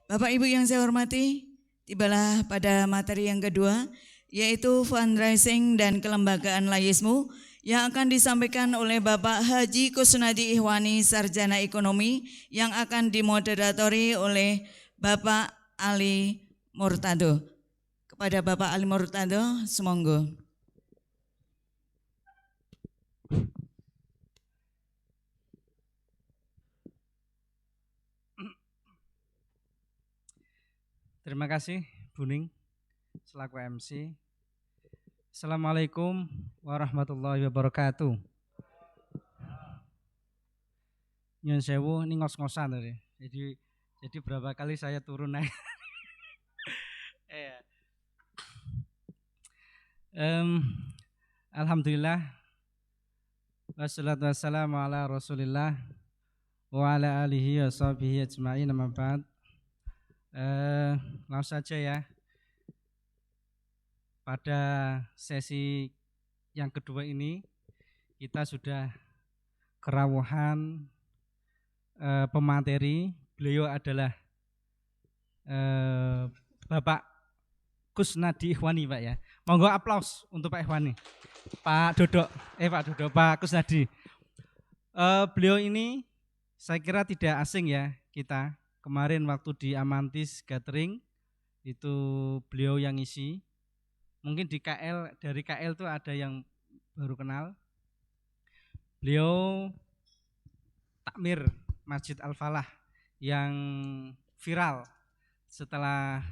Bapak Ibu yang saya hormati, tibalah pada materi yang kedua, yaitu fundraising dan kelembagaan Layismu yang akan disampaikan oleh Bapak Haji Kusnadi Ihwani, Sarjana Ekonomi, yang akan dimoderatori oleh Bapak Ali Murtado. Kepada Bapak Ali Murtado, semonggo. Terima kasih Buning selaku MC. Assalamualaikum warahmatullahi wabarakatuh. Nyun sewu ini ngos-ngosan tadi. Jadi berapa kali saya turun naik. Alhamdulillah wassalatu wassalamu ala Rasulillah wa ala alihi wa sahbihi ajma'in, amma ba'd. Langsung saja ya. Pada sesi yang kedua ini kita sudah kerawuhan pemateri. Beliau adalah Bapak Kusnadi Ihwani, Pak ya. Monggo aplaus untuk Pak Ihwani. Pak Kusnadi. Beliau ini saya kira tidak asing ya kita. Kemarin waktu di Amantis Gathering itu beliau yang ngisi. Mungkin dari KL tuh ada yang baru kenal. Beliau takmir Masjid Al-Falah yang viral setelah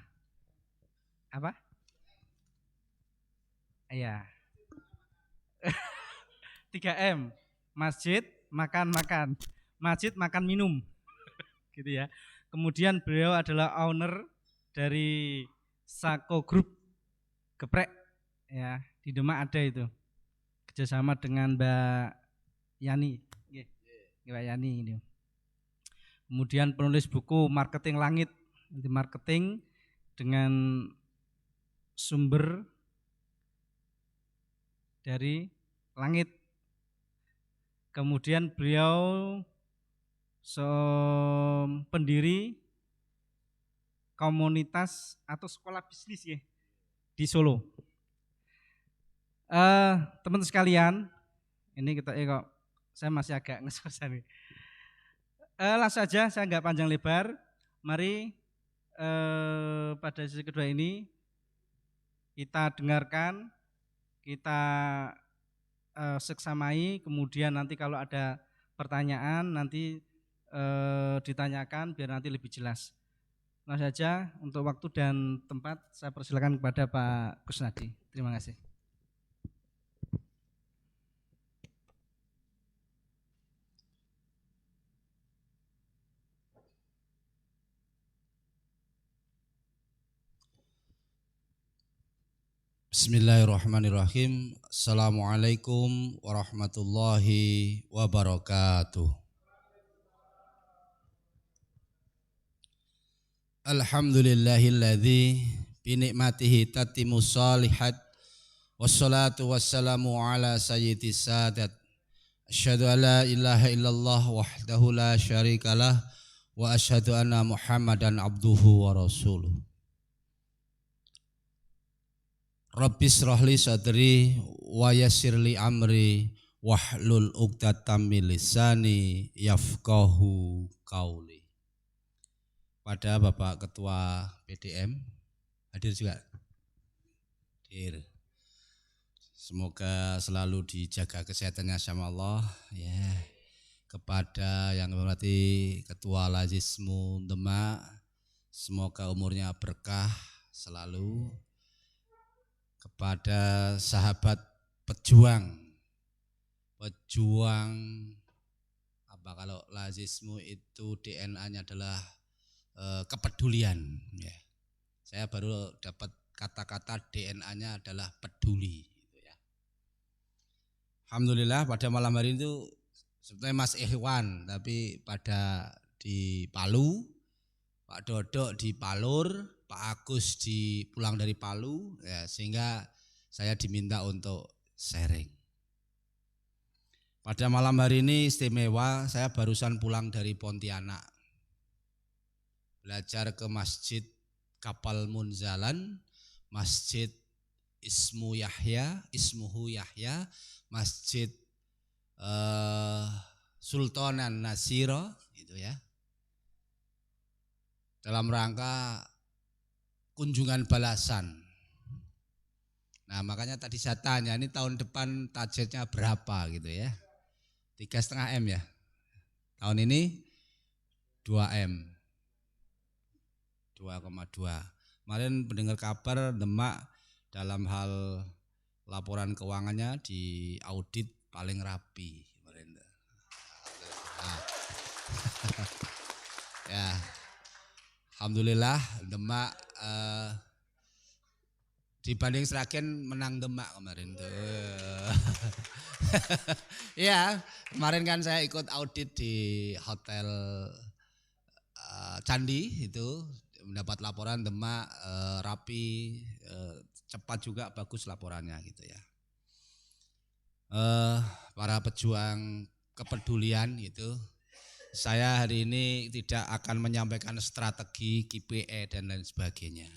apa? Iya. 3M, masjid makan-makan, masjid makan minum, gitu ya. Kemudian beliau adalah owner dari Sako Group Geprek, ya di Demak ada itu, kerjasama dengan Mbak Yani, Mbak Yani ini. Kemudian penulis buku Marketing Langit, anti marketing dengan sumber dari langit. Kemudian beliau pendiri komunitas atau sekolah bisnis ya di Solo. Teman-teman sekalian, ini kita kok saya masih agak ngesosan nih. Langsung saja, saya nggak panjang lebar. Mari pada sesi kedua ini kita dengarkan, kita seksamai, kemudian nanti kalau ada pertanyaan nanti ditanyakan biar nanti lebih jelas. Langsung saja, untuk waktu dan tempat saya persilakan kepada Pak Kusnadi. Terima kasih. Bismillahirrahmanirrahim. Assalamualaikum warahmatullahi wabarakatuh. Alhamdulillahilladzi binikmatihi tatimmus shalihat wassalatu wassalamu ala sayyidis sadat. Asyhadu an la ilaha illallah wahdahu la syarikalah wa asyhadu anna Muhammadan abduhu wa rasuluh. Rabbis rohli sadri wa yassirli amri wahlul uqdatam min lisani yafqahu qauli. Pada Bapak Ketua PDM hadir juga. Hadir. Semoga selalu dijaga kesehatannya sama Allah ya. Kepada yang berarti Ketua Layismu Demak, semoga umurnya berkah selalu. Kepada sahabat pejuang apa kalau Layismu itu DNA-nya adalah kepedulian ya. Saya baru dapat kata-kata DNA-nya adalah peduli gitu ya. Alhamdulillah pada malam hari itu sebetulnya Mas Ihwan tapi pada di Palu, Pak Dodok di Palur, Pak Agus pulang dari Palu ya, sehingga saya diminta untuk sharing. Pada malam hari ini istimewa, saya barusan pulang dari Pontianak. belajar ke Masjid Kapal Munzalan, Masjid Ismuhu Yahya, Masjid Sultanan Nasiro gitu ya. Dalam rangka kunjungan balasan. Nah, makanya tadi saya tanya ini tahun depan targetnya berapa gitu ya. 3,5 M ya. Tahun ini 2 M. 2,2. Kemarin mendengar kabar Demak dalam hal laporan keuangannya di audit paling rapi kemarin. Nah. Ya, alhamdulillah Demak dibanding Sragen menang Demak kemarin tuh. Ya, kemarin kan saya ikut audit di hotel Candi itu mendapat laporan Demak rapi, cepat juga bagus laporannya gitu ya. Para pejuang kepedulian itu, saya hari ini tidak akan menyampaikan strategi KPI dan lain sebagainya.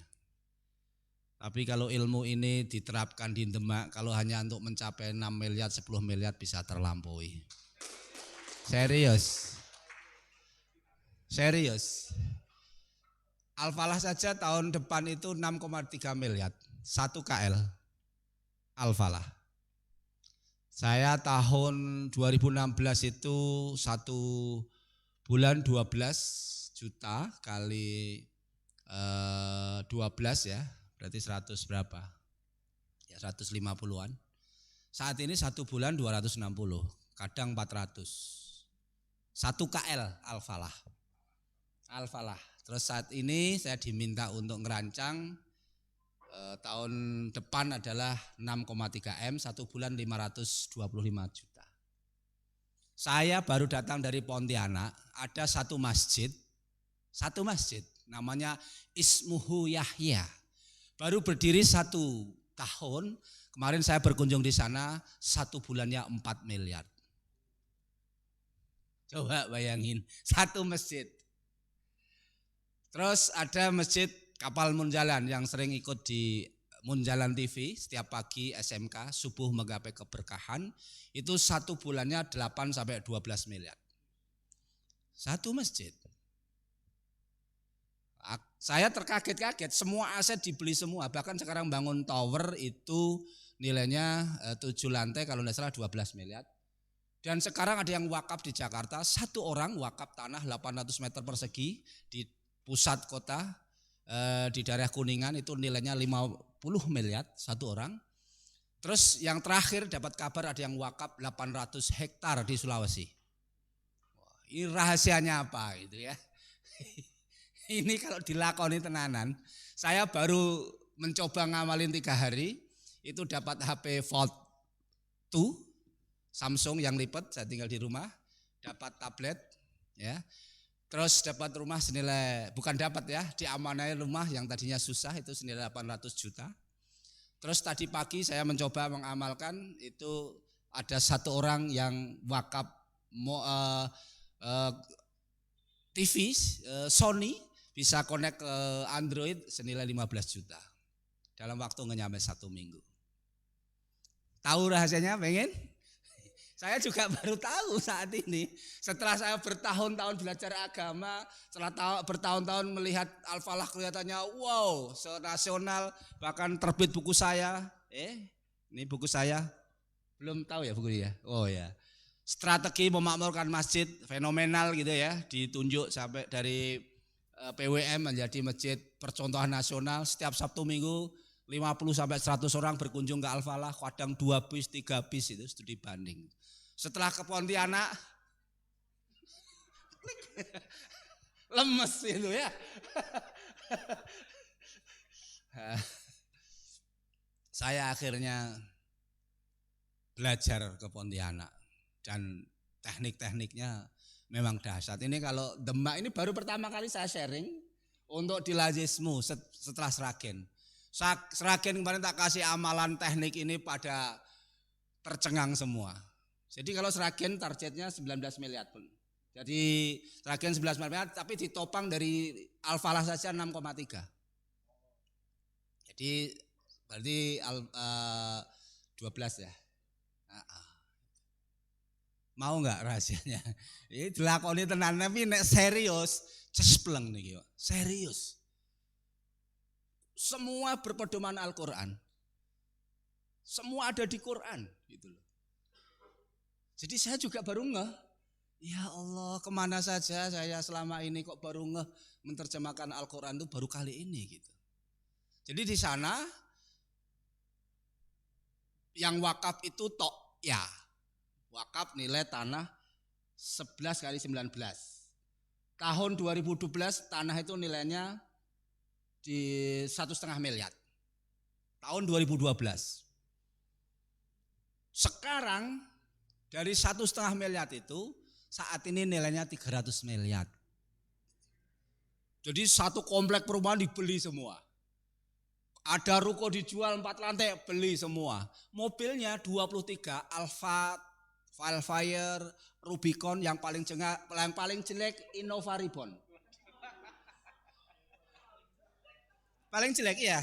Tapi kalau ilmu ini diterapkan di Demak, kalau hanya untuk mencapai 6 miliar, 10 miliar bisa terlampaui. Serius. Al-Falah saja tahun depan itu 6,3 miliar, 1 KL Al-Falah. Saya tahun 2016 itu 1 bulan 12 juta kali 12 ya. Berarti 100 berapa? Ya 150-an. Saat ini 1 bulan 260, kadang 400. 1 KL Al-Falah. Terus saat ini saya diminta untuk ngerancang tahun depan adalah 6,3 M, 1 bulan 525 juta. Saya baru datang dari Pontianak, ada satu masjid namanya Ismuhu Yahya. Baru berdiri 1 tahun, kemarin saya berkunjung di sana, 1 bulannya 4 miliar. Coba bayangin, 1 masjid. Terus ada Masjid Kapal Munjalan yang sering ikut di Munjalan TV setiap pagi SMK, subuh menggapai keberkahan, itu 1 bulannya 8 sampai 12 miliar. 1 masjid. Saya terkaget-kaget, semua aset dibeli semua, bahkan sekarang bangun tower itu nilainya 7 lantai kalau tidak salah 12 miliar. Dan sekarang ada yang wakaf di Jakarta, 1 orang wakaf tanah 800 meter persegi di pusat kota, di daerah Kuningan itu nilainya 50 miliar 1 orang. Terus yang terakhir dapat kabar ada yang wakaf 800 hektar di Sulawesi. Ini rahasianya apa gitu ya. Ini kalau dilakoni tenanan, saya baru mencoba ngamalin 3 hari, itu dapat HP Fold 2, Samsung yang lipat, saya tinggal di rumah, dapat tablet, ya, terus dapat rumah senilai, bukan dapat ya, diamanai rumah yang tadinya susah itu senilai 800 juta. Terus tadi pagi saya mencoba mengamalkan, itu ada 1 orang yang wakaf TV Sony, bisa connect ke Android senilai 15 juta. Dalam waktu nggak nyampe 1 minggu. Tahu rahasianya pengen? Saya juga baru tahu saat ini. Setelah saya bertahun-tahun belajar agama, setelah bertahun-tahun melihat Al-Falah kelihatannya wow, senasional, bahkan terbit buku saya. Ini buku saya. Belum tahu ya buku ya? Oh ya. Strategi memakmurkan masjid fenomenal gitu ya, ditunjuk sampai dari PWM menjadi masjid percontohan nasional. Setiap Sabtu Minggu 50 sampai 100 orang berkunjung ke Al-Falah, kadang 2 bis, 3 bis itu studi banding. Setelah ke Pontianak lemes itu ya. Saya akhirnya belajar ke Pontianak dan teknik-tekniknya memang dahsyat. Ini kalau Demak ini baru pertama kali saya sharing untuk di Lazismu setelah Sragen. Sragen kemarin tak kasih amalan teknik ini pada tercengang semua. Jadi kalau Sragen targetnya 19 miliar pun. Jadi Sragen 11 miliar tapi ditopang dari Al-Falah saja 6,3. Jadi berarti 12 ya. Mau nggak rahasianya? Ini dilakoni tenan tapi nek serius cespleng niki kok. Serius. Semua berpedoman Al-Qur'an. Semua ada di Quran gitu loh. Jadi saya juga baru ngeh. Ya Allah, kemana saja saya selama ini kok baru ngeh menerjemahkan Al-Qur'an itu baru kali ini gitu. Jadi di sana yang wakaf itu tok ya. Wakaf nilai tanah 11 kali 19. Tahun 2012 tanah itu nilainya di 1,5 miliar. Tahun 2012. Sekarang dari 1,5 miliar itu saat ini nilainya 300 miliar. Jadi satu komplek perumahan dibeli semua. Ada ruko dijual 4 lantai, beli semua. Mobilnya 23 Alfa, Wildfire, Rubicon, yang paling jelek Innova Reborn. Paling jelek ya.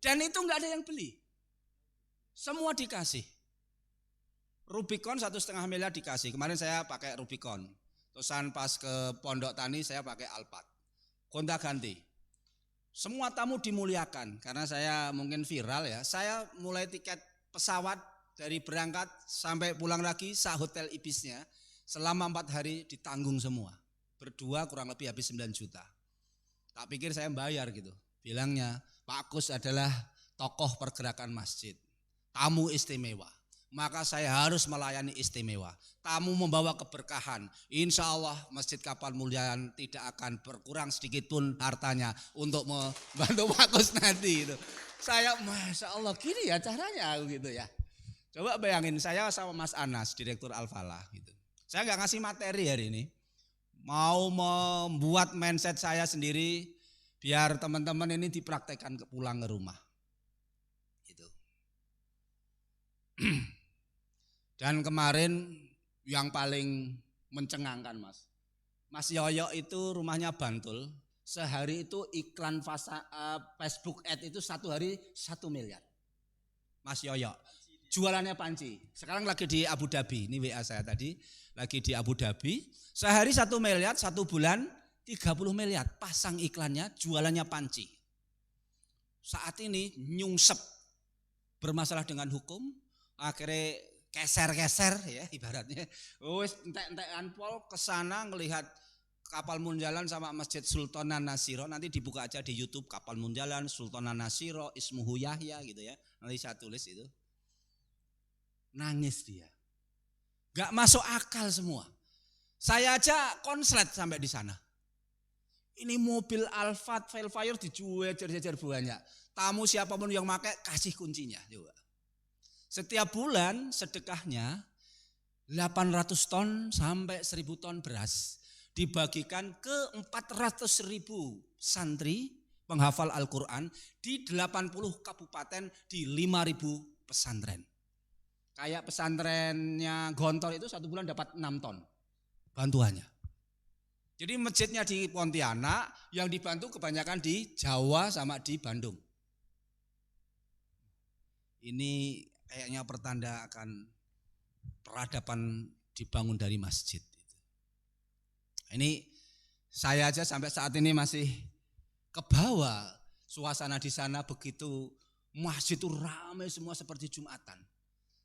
Dan itu enggak ada yang beli. Semua dikasih. Rubicon 1,5 miliar dikasih. Kemarin saya pakai Rubicon. Terusan pas ke Pondok Tani saya pakai Alphard. Gonta ganti. Semua tamu dimuliakan karena saya mungkin viral ya. Saya mulai tiket pesawat dari berangkat sampai pulang lagi hotel Ibisnya selama 4 hari ditanggung semua. Berdua kurang lebih habis 9 juta. Tak pikir saya bayar gitu. Bilangnya Pak Kus adalah tokoh pergerakan masjid. Tamu istimewa. Maka saya harus melayani istimewa. Tamu membawa keberkahan. Insya Allah Masjid Kapal Muliaan tidak akan berkurang sedikit pun hartanya untuk membantu Pak Kus nanti. Gitu. Saya Masya Allah gini ya caranya gitu ya. Coba bayangin saya sama Mas Anas, Direktur Al-Falah gitu. Saya nggak ngasih materi hari ini. Mau membuat mindset saya sendiri biar teman-teman ini dipraktekkan pulang ke rumah. Gitu. Dan kemarin yang paling mencengangkan Mas Yoyo itu rumahnya Bantul. Sehari itu iklan Facebook ad itu 1 hari 1 miliar. Mas Yoyo. Jualannya panci. Sekarang lagi di Abu Dhabi. Ini WA saya tadi. Lagi di Abu Dhabi. Sehari 1 miliar, 1 bulan 30 miliar. Pasang iklannya, jualannya panci. Saat ini nyungsep. Bermasalah dengan hukum. Akhirnya keser-keser ya ibaratnya. Wis entek-entekan pol kesana ngelihat Kapal Munjalan sama Masjid Sultanan Nasiro. Nanti dibuka aja di YouTube Kapal Munjalan, Sultanan Nasiro, Ismuhu Yahya gitu ya. Nanti saya tulis itu. Nangis dia. Gak masuk akal semua. Saya aja konslet sampai di sana. Ini mobil Alphard Wildfire dijual jejer-jejer banyak. Tamu siapapun yang pakai kasih kuncinya. Coba. Setiap bulan sedekahnya 800 ton sampai 1000 ton beras dibagikan ke 400.000 santri penghafal Al-Quran di 80 kabupaten di 5.000 pesantren. Kayak pesantrennya Gontor itu 1 bulan dapat 6 ton bantuannya. Jadi masjidnya di Pontianak, yang dibantu kebanyakan di Jawa sama di Bandung. Ini kayaknya pertanda akan peradaban dibangun dari masjid. Ini saya aja sampai saat ini masih kebawa suasana di sana begitu, masjid itu ramai semua seperti Jumatan.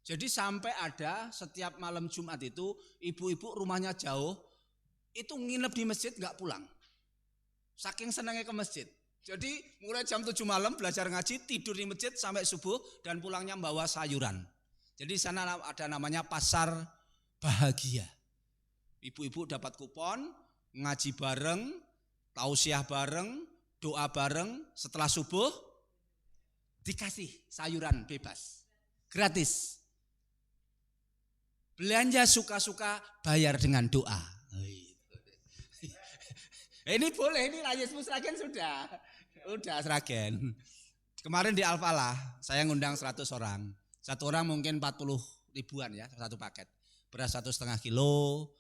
Jadi sampai ada setiap malam Jumat itu ibu-ibu rumahnya jauh, itu nginep di masjid nggak pulang. Saking senangnya ke masjid. Jadi mulai jam 7 malam belajar ngaji, tidur di masjid sampai subuh dan pulangnya membawa sayuran. Jadi sana ada namanya pasar bahagia. Ibu-ibu dapat kupon, ngaji bareng, tausiah bareng, doa bareng, setelah subuh dikasih sayuran bebas, gratis. Belanja suka-suka, bayar dengan doa. Ini boleh, ini Layismu Sragen sudah Sragen. Kemarin di Al-Falah saya ngundang 100 orang. Satu orang mungkin 40 ribuan ya, satu paket. beras 1,5 kilo,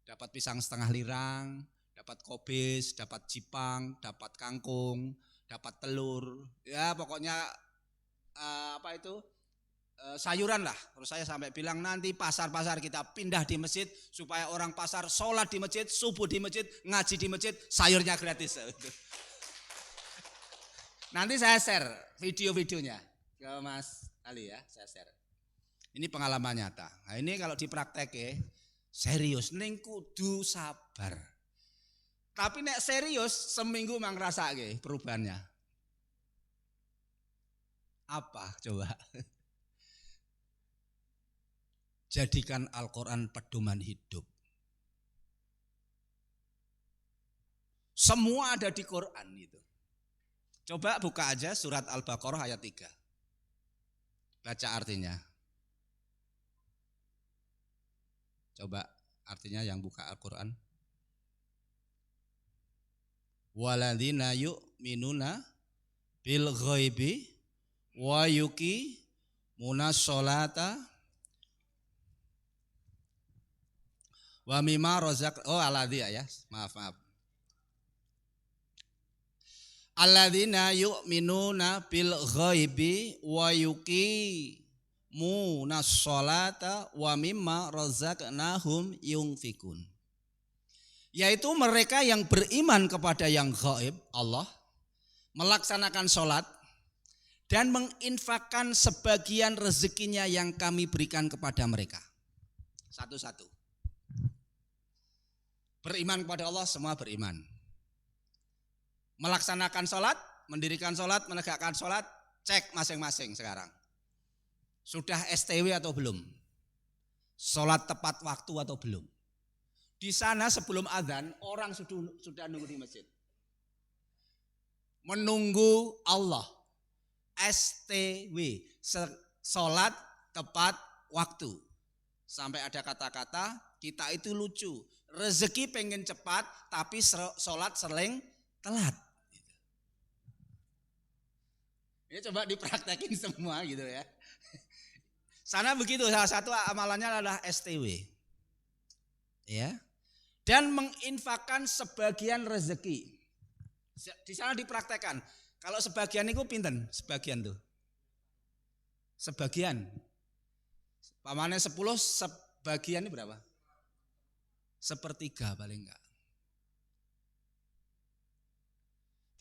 dapat pisang setengah lirang, dapat kobis, dapat jipang, dapat kangkung, dapat telur, ya pokoknya sayuran lah. Terus saya sampai bilang nanti pasar-pasar kita pindah di masjid supaya orang pasar sholat di masjid, subuh di masjid, ngaji di masjid, sayurnya gratis. Nanti saya share video-videonya ke Mas Ali ya, saya share. Ini pengalaman nyata. Nah ini kalau dipraktek serius, ning kudu sabar. Tapi nek serius seminggu mang ngrasake perubahannya. Apa coba? Jadikan Al-Quran pedoman hidup. Semua ada di Quran itu. Coba buka aja surat Al-Baqarah ayat 3. Baca artinya. Coba artinya yang buka Al-Quran. Waladina yu'minuna bil ghaibi wa yuqimuna sholata wa mimma aladhi ya. Maaf. Alladzina yu'minuna bil ghaibi wa yuqimuna sholata wa mimma razaqnahum yunfikun. Yaitu mereka yang beriman kepada yang gaib, Allah, melaksanakan sholat dan menginfakkan sebagian rezekinya yang kami berikan kepada mereka. Satu-satu. Beriman kepada Allah, semua beriman. Melaksanakan sholat, mendirikan sholat, menegakkan sholat, cek masing-masing sekarang. Sudah STW atau belum? Sholat tepat waktu atau belum? Di sana sebelum azan, orang sudah nunggu di masjid. Menunggu Allah. STW, sholat tepat waktu. Sampai ada kata-kata, kita itu lucu. Rezeki pengen cepat, tapi sholat sering telat. Ini coba dipraktekin semua gitu ya. Sana begitu, salah satu amalannya adalah STW. Ya. Dan menginfakkan sebagian rezeki. Di sana dipraktekkan. Kalau sebagian itu pinten? Sebagian tuh. Sebagian. Pamannya 10, sebagian ini berapa? 1/3 paling enggak.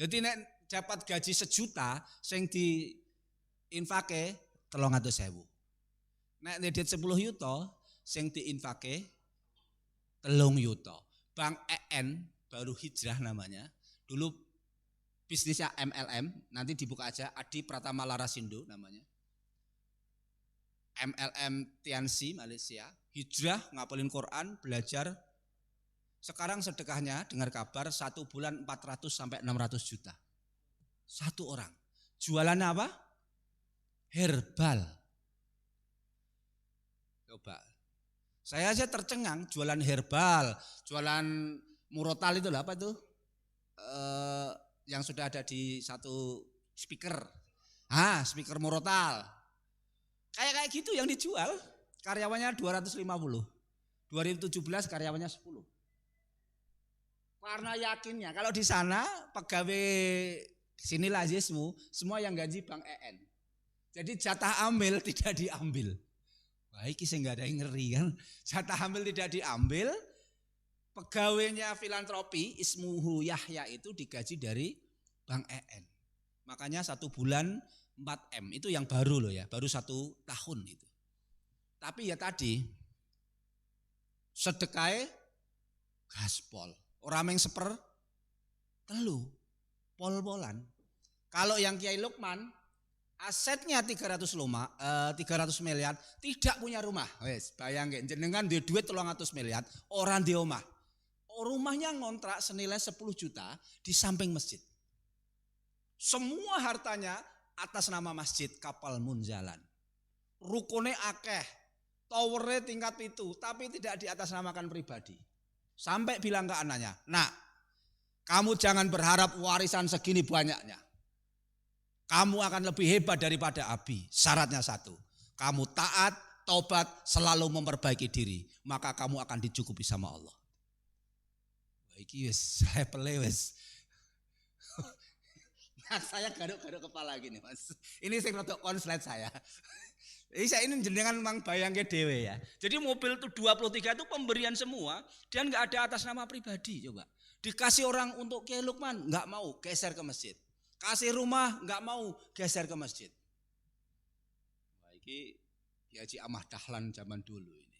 Jadi nek dapat gaji 1 juta sing diinfake 300.000. Nek duit 10 yuta sing diinfake 3 yuta. Bang EN baru hijrah namanya. Dulu bisnisnya MLM, nanti dibuka aja Adi Pratama Larasindo namanya. MLM Tianxi Malaysia, hijrah, ngapalin Quran, belajar. Sekarang sedekahnya dengar kabar 1 bulan 400 sampai 600 juta. 1 orang. Jualannya apa? Herbal. Coba. Saya aja tercengang jualan herbal, jualan murotal itu apa itu? Yang sudah ada di satu speaker. Speaker murotal. Kayak gitu yang dijual. Karyawannya 250. 2017 karyawannya 10. Karena yakinnya kalau di sana pegawai sini lazismu semua yang gaji Bang EN. Jadi jatah ambil tidak diambil. Baik sih enggak ada yang ngeri kan. Jatah ambil tidak diambil. Pegawainya filantropi Ismuhu Yahya itu digaji dari Bang EN. Makanya 1 bulan 4M itu yang baru loh ya, baru 1 tahun itu. Tapi ya tadi sedekah gaspol. Orang yang telu pol-polan. Kalau yang Kiai Lukman asetnya 300 miliar tidak punya rumah. Wes, bayangin jenengan duit 300 miliar, orang di omah. Rumahnya ngontrak senilai 10 juta di samping masjid. Semua hartanya atas nama masjid Kapal Munjalan. Rukune akeh, towernya tingkat itu, tapi tidak di atas namakan pribadi. Sampai bilang ke anaknya, "Nak, kamu jangan berharap warisan segini banyaknya. Kamu akan lebih hebat daripada Abi. Syaratnya 1, kamu taat, taubat, selalu memperbaiki diri, maka kamu akan dicukupi sama Allah. Iki wis level wis. Nah, saya garuk-garuk kepala gini, Mas. Ini sing rodok konslet saya. Ini jenengan memang bayangke dhewe ya. Jadi mobil itu 23 itu pemberian semua dan enggak ada atas nama pribadi coba. Dikasih orang untuk Kiai Lukman, enggak mau, geser ke masjid. Kasih rumah, enggak mau, geser ke masjid. Wah, iki Ki Haji Ahmad Dahlan zaman dulu ini.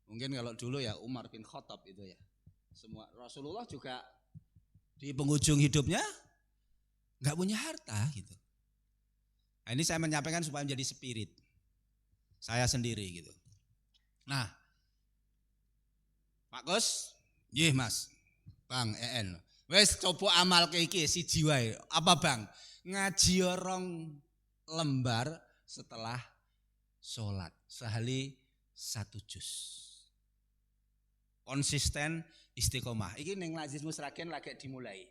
Mungkin kalau dulu ya Umar bin Khattab itu ya. Semua Rasulullah juga di penghujung hidupnya enggak punya harta gitu. Nah, ini saya menyampaikan supaya menjadi spirit saya sendiri gitu. Nah, Pak Gus, nggih Mas, Bang EN. Wes coba amal iki siji wae. Apa Bang? Ngaji orang lembar setelah sholat. Sehari 1 juz. Konsisten istiqomah. Iki ning Lazizmu Sragen lagi dimulai.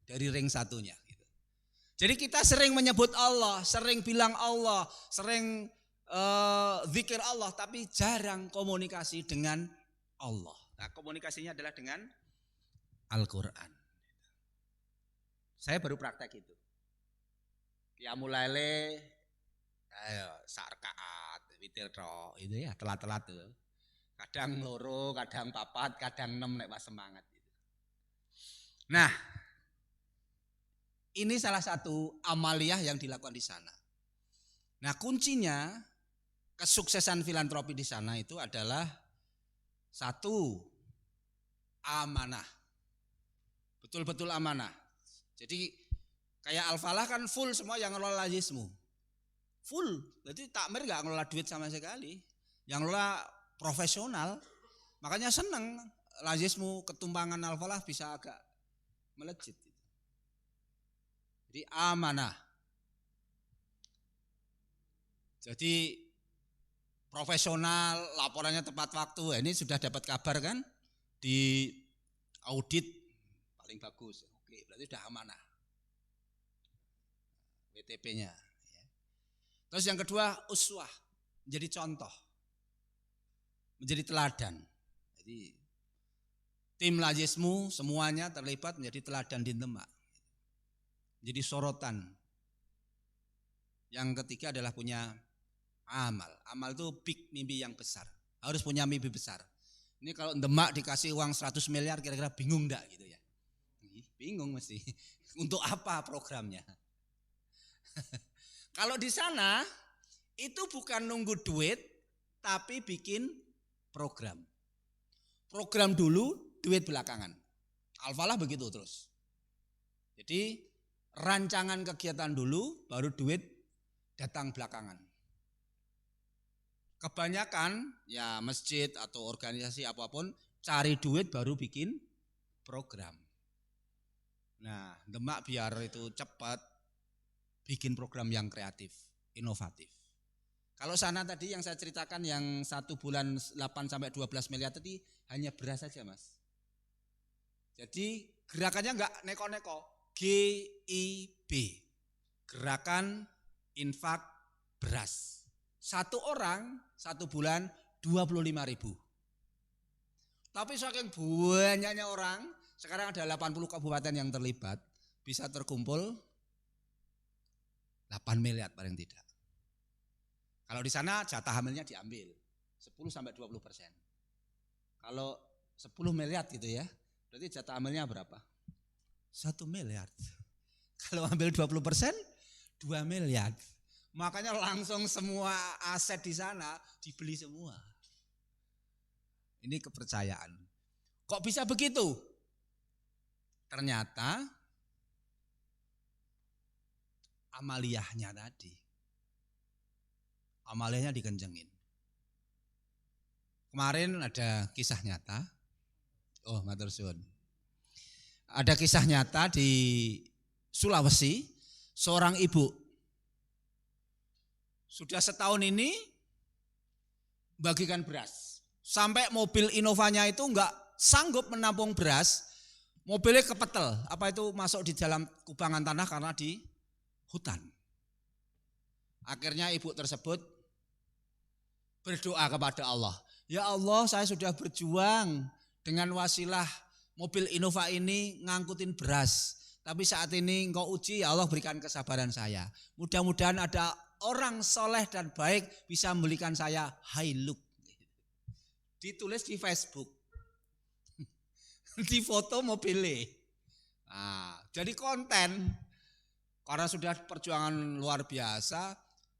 Dari ring satunya gitu. Jadi kita sering menyebut Allah, sering bilang Allah, sering zikir Allah, tapi jarang komunikasi dengan Allah. Nah, komunikasinya adalah dengan Al-Quran. Saya baru praktek itu. Qiyamul laile, ayo sarkaat, witir tok, itu ya telat-telat tuh. Kadang loro, kadang papat, kadang 6 nek pas semangat gitu. Nah, ini salah satu amaliyah yang dilakukan di sana. Nah, kuncinya kesuksesan filantropi di sana itu adalah satu, amanah. Betul-betul amanah. Jadi kayak Al-Falah kan full semua yang ngelola Lazizmu. Full. Jadi takmir enggak ngelola duit sama sekali. Yang ngelola profesional. Makanya seneng Lazizmu ketumpangan Al-Falah bisa agak melejit. Jadi amanah. Jadi profesional, laporannya tepat waktu. Ini sudah dapat kabar kan? Di audit paling bagus. Oke, berarti sudah amanah. WTP-nya. Terus yang kedua, uswah. Menjadi contoh. Menjadi teladan. Jadi tim Lazizmu semuanya terlibat menjadi teladan di Demak. Jadi sorotan. Yang ketiga adalah punya amal. Amal itu big, mimpi yang besar. Harus punya mimpi besar. Ini kalau Demak dikasih uang 100 miliar kira-kira bingung enggak gitu ya? Bingung mesti. Untuk apa programnya? Kalau di sana itu bukan nunggu duit tapi bikin program. Program dulu, duit belakangan. Al-Falah begitu terus. Jadi rancangan kegiatan dulu baru duit datang belakangan. Kebanyakan ya masjid atau organisasi apapun cari duit baru bikin program. Nah, Demak biar itu cepat bikin program yang kreatif, inovatif. Kalau sana tadi yang saya ceritakan yang 1 bulan 8 sampai 12 miliar tadi hanya beras saja, Mas. Jadi gerakannya enggak neko-neko, GIB. Gerakan infak beras. 1 orang 1 bulan 25.000. Tapi saking banyaknya orang, sekarang ada 80 kabupaten yang terlibat, bisa terkumpul 8 miliar paling tidak. Kalau di sana jatah hamilnya diambil 10 sampai 20%. Kalau 10 miliar gitu ya, berarti jatah hamilnya berapa? 1 miliar. Kalau ambil 20%, 2 miliar. Makanya langsung semua aset di sana dibeli semua. Ini kepercayaan. Kok bisa begitu? Ternyata amaliyahnya tadi. Amaliyahnya dikencengin. Kemarin ada kisah nyata. Oh, matur suwun. Ada kisah nyata di Sulawesi, seorang ibu sudah setahun ini bagikan beras. Sampai mobil Innovanya itu enggak sanggup menampung beras, mobilnya kepetel. Apa itu masuk di dalam kubangan tanah karena di hutan. Akhirnya ibu tersebut berdoa kepada Allah. Ya Allah, saya sudah berjuang dengan wasilah mobil Innova ini ngangkutin beras. Tapi saat ini engkau uji, ya Allah berikan kesabaran saya. Mudah-mudahan ada orang soleh dan baik bisa membelikan saya Hilux. Ditulis di Facebook. Di foto mobilnya. Nah, jadi konten. Karena sudah perjuangan luar biasa,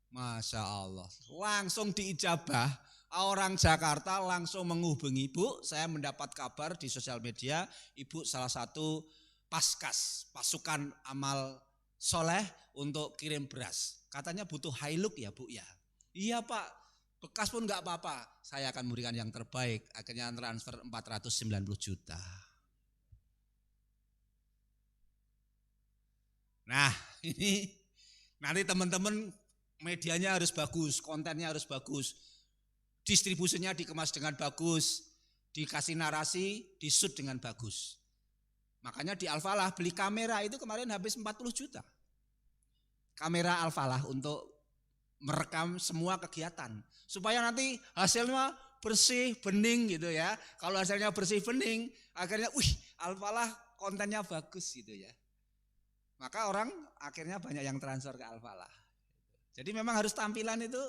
Masya Allah. Langsung diijabah, orang Jakarta langsung menghubungi, Bu, saya mendapat kabar di sosial media, Ibu salah satu Paskas, pasukan amal soleh untuk kirim beras. Katanya butuh Hilux ya Bu ya. Iya Pak, bekas pun enggak apa-apa, saya akan memberikan yang terbaik. Akhirnya transfer 490 juta. Nah ini nanti teman-teman medianya harus bagus, kontennya harus bagus, distribusinya dikemas dengan bagus, dikasih narasi, disut dengan bagus. Makanya di Al-Falah beli kamera itu kemarin habis 40 juta. Kamera Al-Falah untuk merekam semua kegiatan. Supaya nanti hasilnya bersih, bening gitu ya. Kalau hasilnya bersih, bening, akhirnya Al-Falah kontennya bagus gitu ya. Maka orang akhirnya banyak yang transfer ke Al-Falah. Jadi memang harus tampilan itu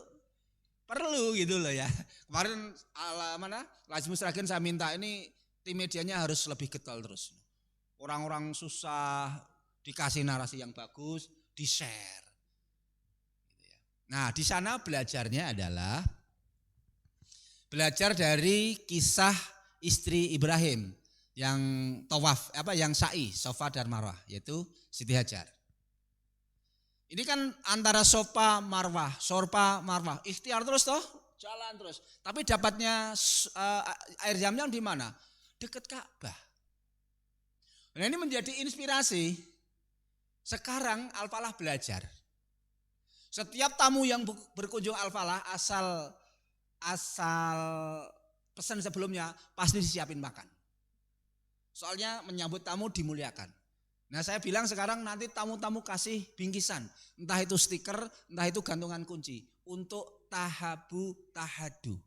perlu gitu loh ya. Kemarin Lazmus Ragen saya minta ini tim medianya harus lebih getol terus. Orang-orang susah dikasih narasi yang bagus, di-share. Nah, di sana belajarnya adalah belajar dari kisah istri Ibrahim yang tawaf, yang sa'i, Safa dan Marwah, yaitu Siti Hajar. Ini kan antara Sorpa Marwah, ikhtiar terus toh, jalan terus. Tapi dapatnya air Zam-Zam di mana? Dekat Ka'bah. Nah ini menjadi inspirasi. Sekarang Al-Falah belajar. Setiap tamu yang berkunjung Al-Falah asal pesan sebelumnya pasti disiapin makan. Soalnya menyambut tamu dimuliakan. Nah saya bilang sekarang nanti tamu-tamu kasih bingkisan. Entah itu stiker, entah itu gantungan kunci. Untuk tahabu tahadu.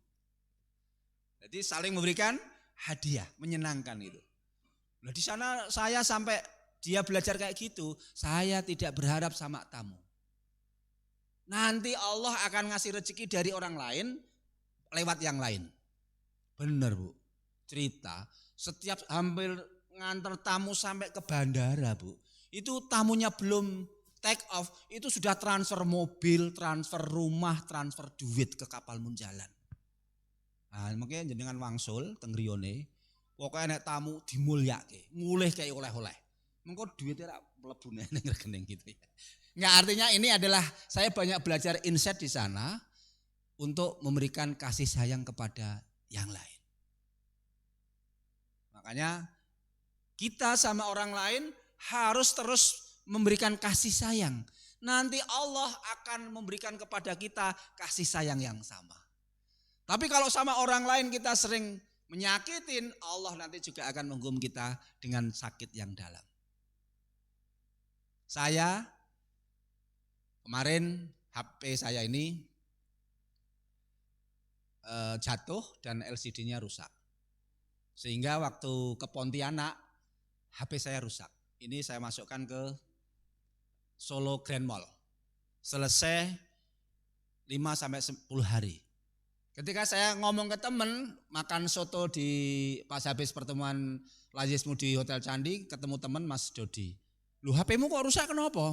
Jadi saling memberikan hadiah, menyenangkan itu. Nah di sana saya sampai dia belajar kayak gitu, saya tidak berharap sama tamu. Nanti Allah akan ngasih rezeki dari orang lain lewat yang lain. Benar Bu, cerita setiap hampir nganter tamu sampai ke bandara Bu. Itu tamunya belum take off, itu sudah transfer mobil, transfer rumah, transfer duit ke kapal munjalan. Nah mungkin jenengan wangsul teng griyone, pokoknya nek tamu dimulyake, mulih kayak oleh-oleh. Mengko duitnya mlebu nang rekening gitu ya. Enggak, artinya ini adalah saya banyak belajar insight di sana untuk memberikan kasih sayang kepada yang lain. Makanya kita sama orang lain harus terus memberikan kasih sayang. Nanti Allah akan memberikan kepada kita kasih sayang yang sama. Tapi kalau sama orang lain kita sering menyakitin, Allah nanti juga akan menghukum kita dengan sakit yang dalam. Saya kemarin HP saya ini jatuh dan LCD-nya rusak. Sehingga waktu ke Pontianak HP saya rusak. Ini saya masukkan ke Solo Grand Mall. Selesai 5-10 hari. Ketika saya ngomong ke teman, makan soto di pas habis pertemuan Lazismu di Hotel Candi, ketemu teman Mas Dodi. Lu HP-mu kok rusak kenapa?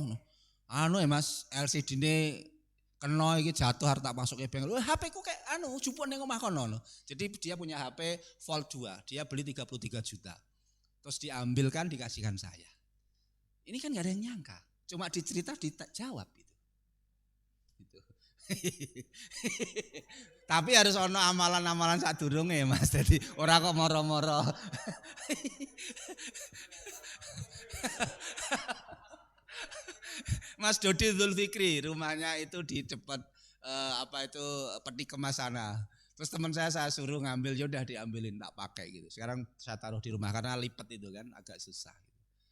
Anu ya Mas, LCD ini kena iki jatuh harus tak masuke bengkel. HP ku kayak jupuk ning omah kono. Jadi dia punya HP Fold 2, dia beli 33 juta. Terus diambilkan dikasihkan saya. Ini kan gak ada yang nyangka, cuma dicerita dijawab gitu. Tapi harus ono amalan-amalan sadurunge ya Mas. Jadi ora kok moro-moro. Mas Dodi Zulfikri, rumahnya itu di dekat peti kemas sana. Terus teman saya suruh ngambil, yaudah diambilin, tak pakai gitu. Sekarang saya taruh di rumah karena lipat itu kan agak susah.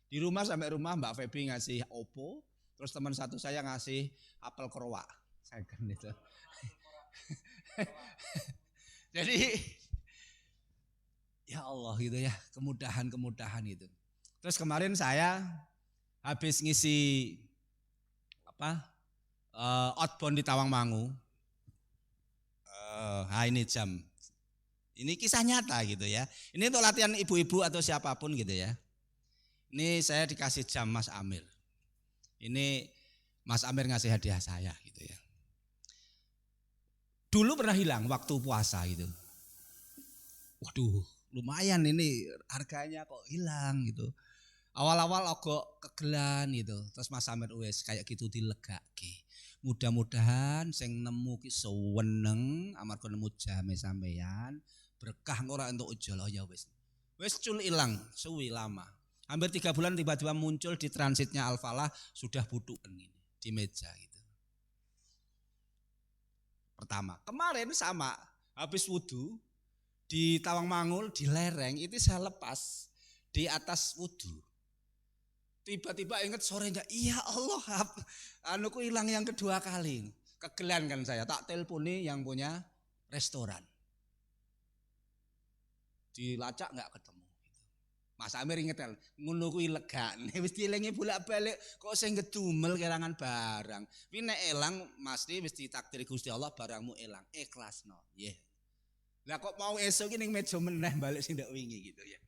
Di rumah sampai rumah Mbak Feby ngasih Oppo, terus teman satu saya ngasih apel korwa. Saya kan itu. Jadi ya Allah gitu ya, kemudahan-kemudahan itu. Terus kemarin saya habis ngisi outbound di Tawangmangu. Ini jam. Ini kisah nyata gitu ya. Ini untuk latihan ibu-ibu atau siapapun gitu ya. Ini saya dikasih jam Mas Amir. Ini Mas Amir ngasih hadiah saya gitu ya. Dulu pernah hilang waktu puasa gitu. Waduh, lumayan ini harganya kok hilang gitu. Awal-awal agak kegelan gitu. Terus Mas Amir wes kayak gitu dilegake. Mudah-mudahan sing nemu ki seweneng amarga nemu jame sampeyan berkah ora entuk ujol ya wis. Wis cul ilang suwi lama. Hampir 3 bulan tiba-tiba muncul di transitnya Al-Falah sudah butuken ini di meja gitu. Pertama, kemarin sama habis wudu di Tawangmangu di lereng itu saya lepas di atas wudu. Tiba-tiba ingat sorenya, iya Allah, anuku hilang yang kedua kali. Kegelan kan saya, tak telponi yang punya restoran. Dilacak nggak ketemu. Mas Amir inget kan, ngono kuwi legane, wis dielingi bolak-balik kok sing ngedumel kelangan barang. Kuwi nek elang mesti wis ditakdir Gusti Allah barangmu elang, ikhlasno. Nggih. Lah kok mau esuk iki ning meja meneh balik sing ndak wingi gitu ya.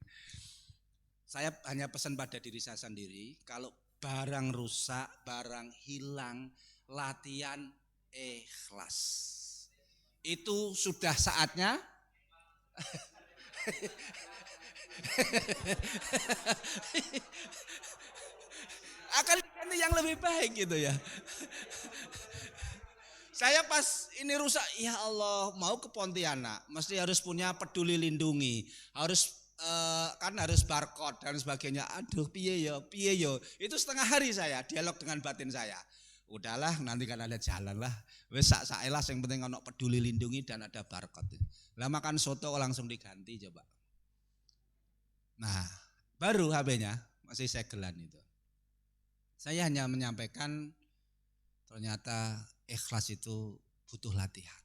Saya hanya pesan pada diri saya sendiri, kalau barang rusak, barang hilang, latihan ikhlas. Itu sudah saatnya akan diganti yang lebih baik gitu ya. Saya pas ini rusak, ya Allah mau ke Pontianak, mesti harus punya peduli lindungi, harus kan harus barcode dan sebagainya. Aduh piye yo, itu setengah hari saya dialog dengan batin saya. Udahlah nanti kan ada jalan lah, wes sak-saelah yang penting ono peduli lindungi dan ada barcode. Lah makan soto langsung diganti coba. Nah baru HP-nya masih segelan itu. Saya hanya menyampaikan ternyata ikhlas itu butuh latihan.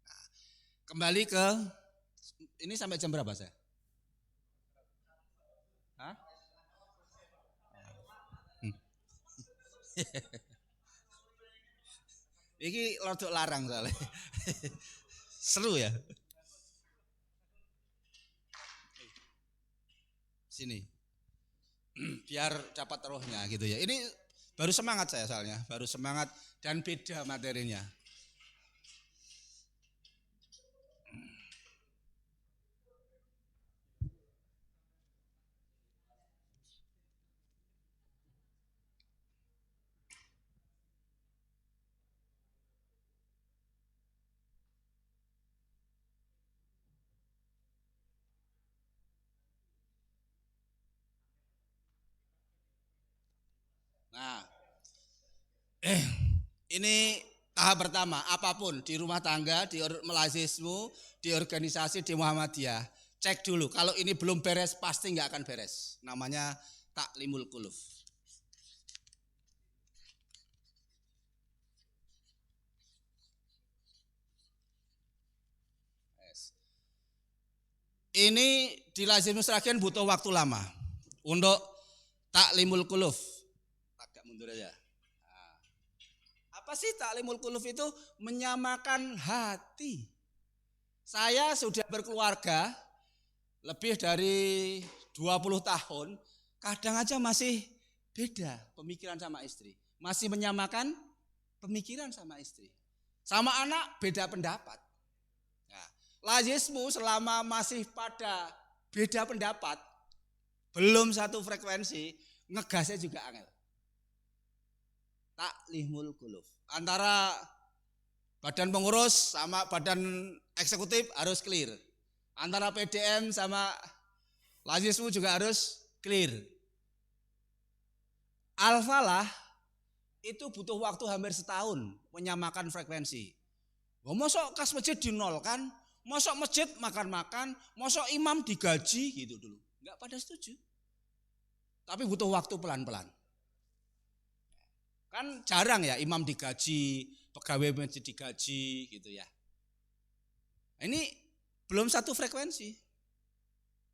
Nah, kembali ke ini sampai jam berapa saya? Hah? Ini rodok larang soalnya. Seru ya. Sini. Biar dapat rohnya gitu ya. Ini baru semangat saya soalnya, baru semangat dan beda materinya. Nah, ini tahap pertama, apapun di rumah tangga, di melazismu, di organisasi, di Muhammadiyah, cek dulu. Kalau ini belum beres, pasti nggak akan beres. Namanya taklimul qulub. Ini di lazim musrakin butuh waktu lama untuk taklimul qulub. Agak mundur aja. Nah, apa sih taklimul qulub itu? Menyamakan hati. Saya sudah berkeluarga lebih dari 20 tahun, kadang aja masih beda pemikiran sama istri. Masih menyamakan pemikiran sama istri. Sama anak beda pendapat. Lazismu selama masih pada beda pendapat, belum satu frekuensi, ngegasnya juga angel. Taklimul qulub. Antara badan pengurus sama badan eksekutif harus clear. Antara PDM sama lazismu juga harus clear. Al-Falah itu butuh waktu hampir setahun menyamakan frekuensi. Mosok kas masjid dinolkan, mosok masjid makan-makan, mosok imam digaji gitu dulu. Enggak pada setuju. Tapi butuh waktu pelan-pelan. Kan jarang ya imam digaji, pegawai masjid digaji gitu ya. Ini belum satu frekuensi.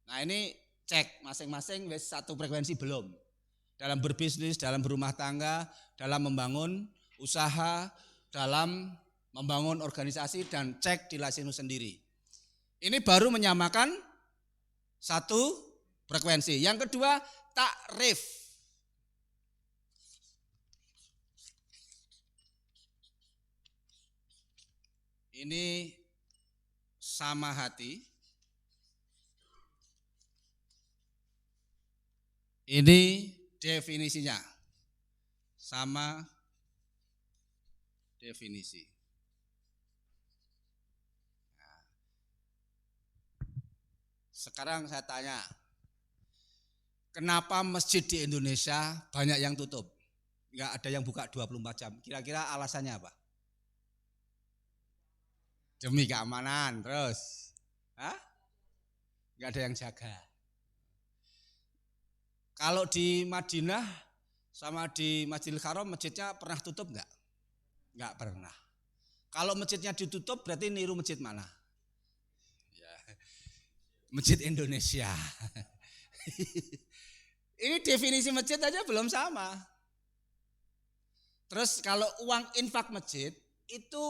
Nah ini cek masing-masing wis satu frekuensi belum. Dalam berbisnis, dalam berumah tangga, dalam membangun usaha, dalam membangun organisasi dan cek di Lasinu sendiri. Ini baru menyamakan satu frekuensi. Yang kedua, takrif. Ini sama hati. Ini definisinya. Sama definisi. Nah, sekarang saya tanya, kenapa masjid di Indonesia banyak yang tutup? Enggak ada yang buka 24 jam. Kira-kira alasannya apa? Demi keamanan, terus. Enggak ada yang jaga. Kalau di Madinah sama di Masjidil Haram, masjidnya pernah tutup enggak? Enggak pernah. Kalau masjidnya ditutup berarti niru masjid mana? Ya, masjid Indonesia. Ini definisi masjid aja belum sama. Terus kalau uang infak masjid itu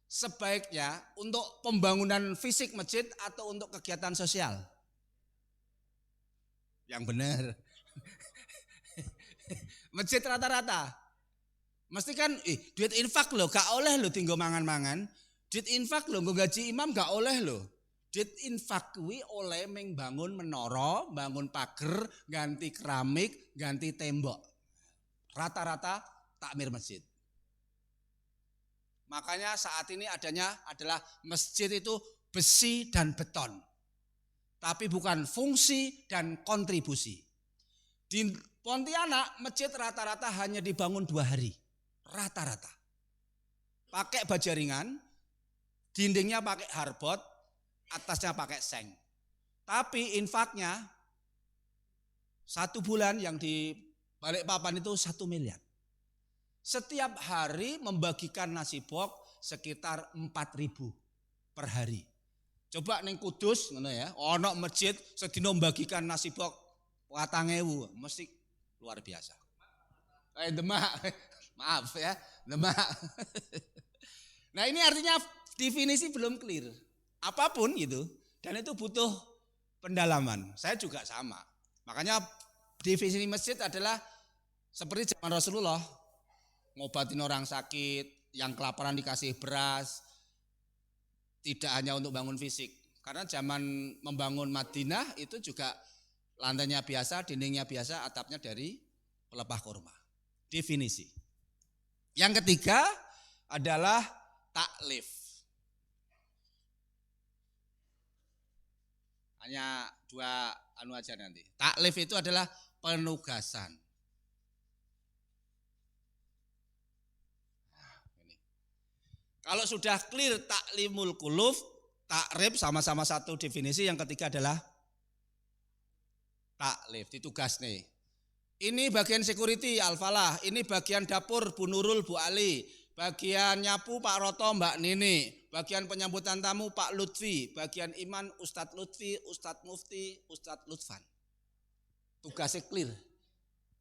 sebaiknya untuk pembangunan fisik masjid atau untuk kegiatan sosial? Yang benar. Masjid rata-rata. Mesti kan duit infak loh, gak oleh loh tinggal mangan-mangan. Duit infak loh, gue gaji imam gak oleh loh. Duit infak kuwi oleh membangun menara, bangun pagar, ganti keramik, ganti tembok. Rata-rata takmir masjid. Makanya saat ini adanya adalah masjid itu besi dan beton. Tapi bukan fungsi dan kontribusi. Di Pontianak masjid rata-rata hanya dibangun 2 hari. Rata-rata. Pakai baja ringan, dindingnya pakai hardboard, atasnya pakai seng. Tapi infaknya 1 bulan yang di Balikpapan itu 1 miliar. Setiap hari membagikan nasi bok sekitar 4.000 per hari. Coba ning Kudus ngono ya, ono masjid sedina membagikan nasi bok 4.000, mesti luar biasa. Demak. Maaf ya, Demak. Nah, ini artinya definisi belum clear. Apapun gitu, dan itu butuh pendalaman. Saya juga sama. Makanya definisi masjid adalah seperti zaman Rasulullah, ngobatin orang sakit, yang kelaparan dikasih beras, tidak hanya untuk bangun fisik. Karena zaman membangun Madinah itu juga lantainya biasa, dindingnya biasa, atapnya dari pelepah kurma. Definisi. Yang ketiga adalah taklif. Hanya 2 anu aja nanti. Taklif itu adalah penugasan. Kalau sudah clear taklimul kuluf, takrib sama-sama satu definisi. Yang ketiga adalah taklif, ditugas nih. Ini bagian security Al-Falah, ini bagian dapur Bu Nurul, Bu Ali, bagian nyapu Pak Roto, Mbak Nini, bagian penyambutan tamu Pak Lutfi, bagian iman Ustadz Lutfi, Ustadz Mufti, Ustadz Lutfan. Tugasnya clear.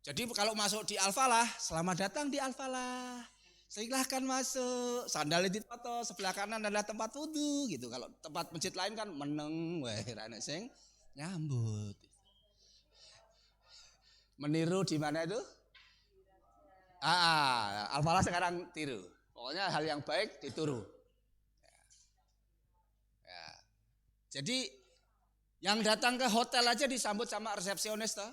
Jadi kalau masuk di Al-Falah, selamat datang di Al-Falah. Silahkan masuk, sandalnya ditoto, sebelah kanan adalah tempat wudhu gitu. Kalau tempat masjid lain kan meneng, rane sing nyambut. Meniru di mana itu? Al-Falah sekarang tiru. Pokoknya hal yang baik dituru. Ya. Jadi yang datang ke hotel aja disambut sama resepsionis toh.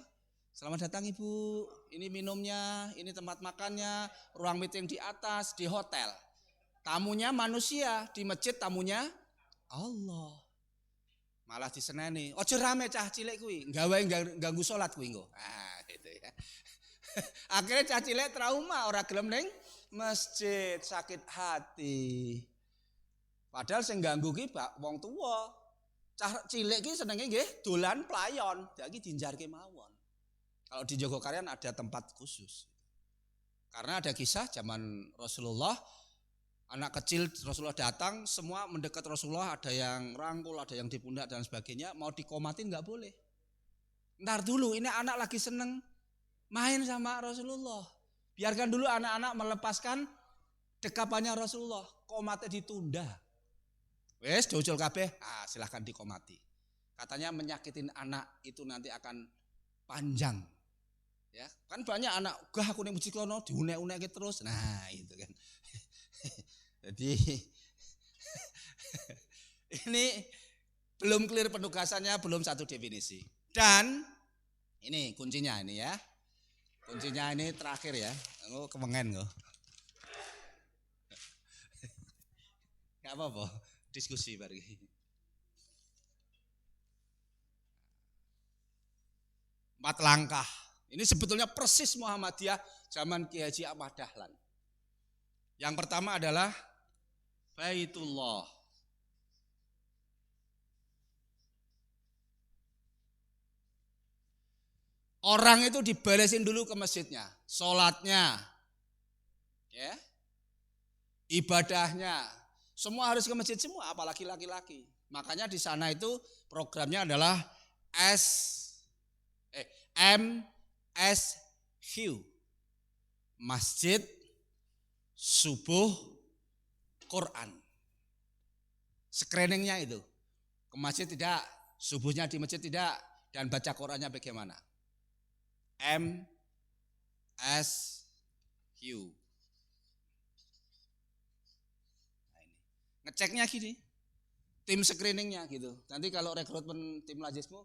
Selamat datang Ibu, ini minumnya, ini tempat makannya, ruang meeting di atas, di hotel. Tamunya manusia, di masjid tamunya Allah. Malah diseneni, ojo rame cah cilik kuwi, gawe ganggu salat kuwi engko. Gitu ya. Akhirnya cah cilik trauma, ora gelem ning masjid, sakit hati. Padahal sing ganggu ki wong tuwa. Cah cilik ki senenge nggih dolan playon, iki dinjarke mawon. Kalau di Jogokarian ada tempat khusus. Karena ada kisah zaman Rasulullah Anak kecil Rasulullah datang, semua mendekat Rasulullah, ada yang rangkul, ada yang di pundak dan sebagainya, mau dikomatin nggak boleh. Ntar dulu, ini anak lagi seneng main sama Rasulullah. Biarkan dulu anak-anak melepaskan dekapannya Rasulullah, komatnya ditunda. Wes, dojol kabeh, silahkan dikomati. Katanya menyakitin anak itu nanti akan panjang. Ya, kan banyak anak, gah aku ning masjid kono diunek-unek terus. Nah, itu kan. Jadi ini belum clear penugasannya, belum satu definisi. Dan ini kuncinya ini ya. Kuncinya ini terakhir ya. Aku kemengen kok. Enggak apa-apa, diskusi bareng. 4 langkah. Ini sebetulnya persis Muhammadiyah zaman Ki Haji Ahmad Dahlan. Yang pertama adalah Baitullah. Orang itu dibalesin dulu ke masjidnya, sholatnya, ya, ibadahnya, semua harus ke masjid semua, apalagi laki-laki. Makanya di sana itu programnya adalah MSQ, Masjid Subuh Quran. Screeningnya itu, ke masjid tidak, subuhnya di masjid tidak, dan baca Qurannya bagaimana? MSQ. Nah ini. Ngeceknya gini, tim screeningnya gitu. Nanti kalau rekrutmen tim lajismu,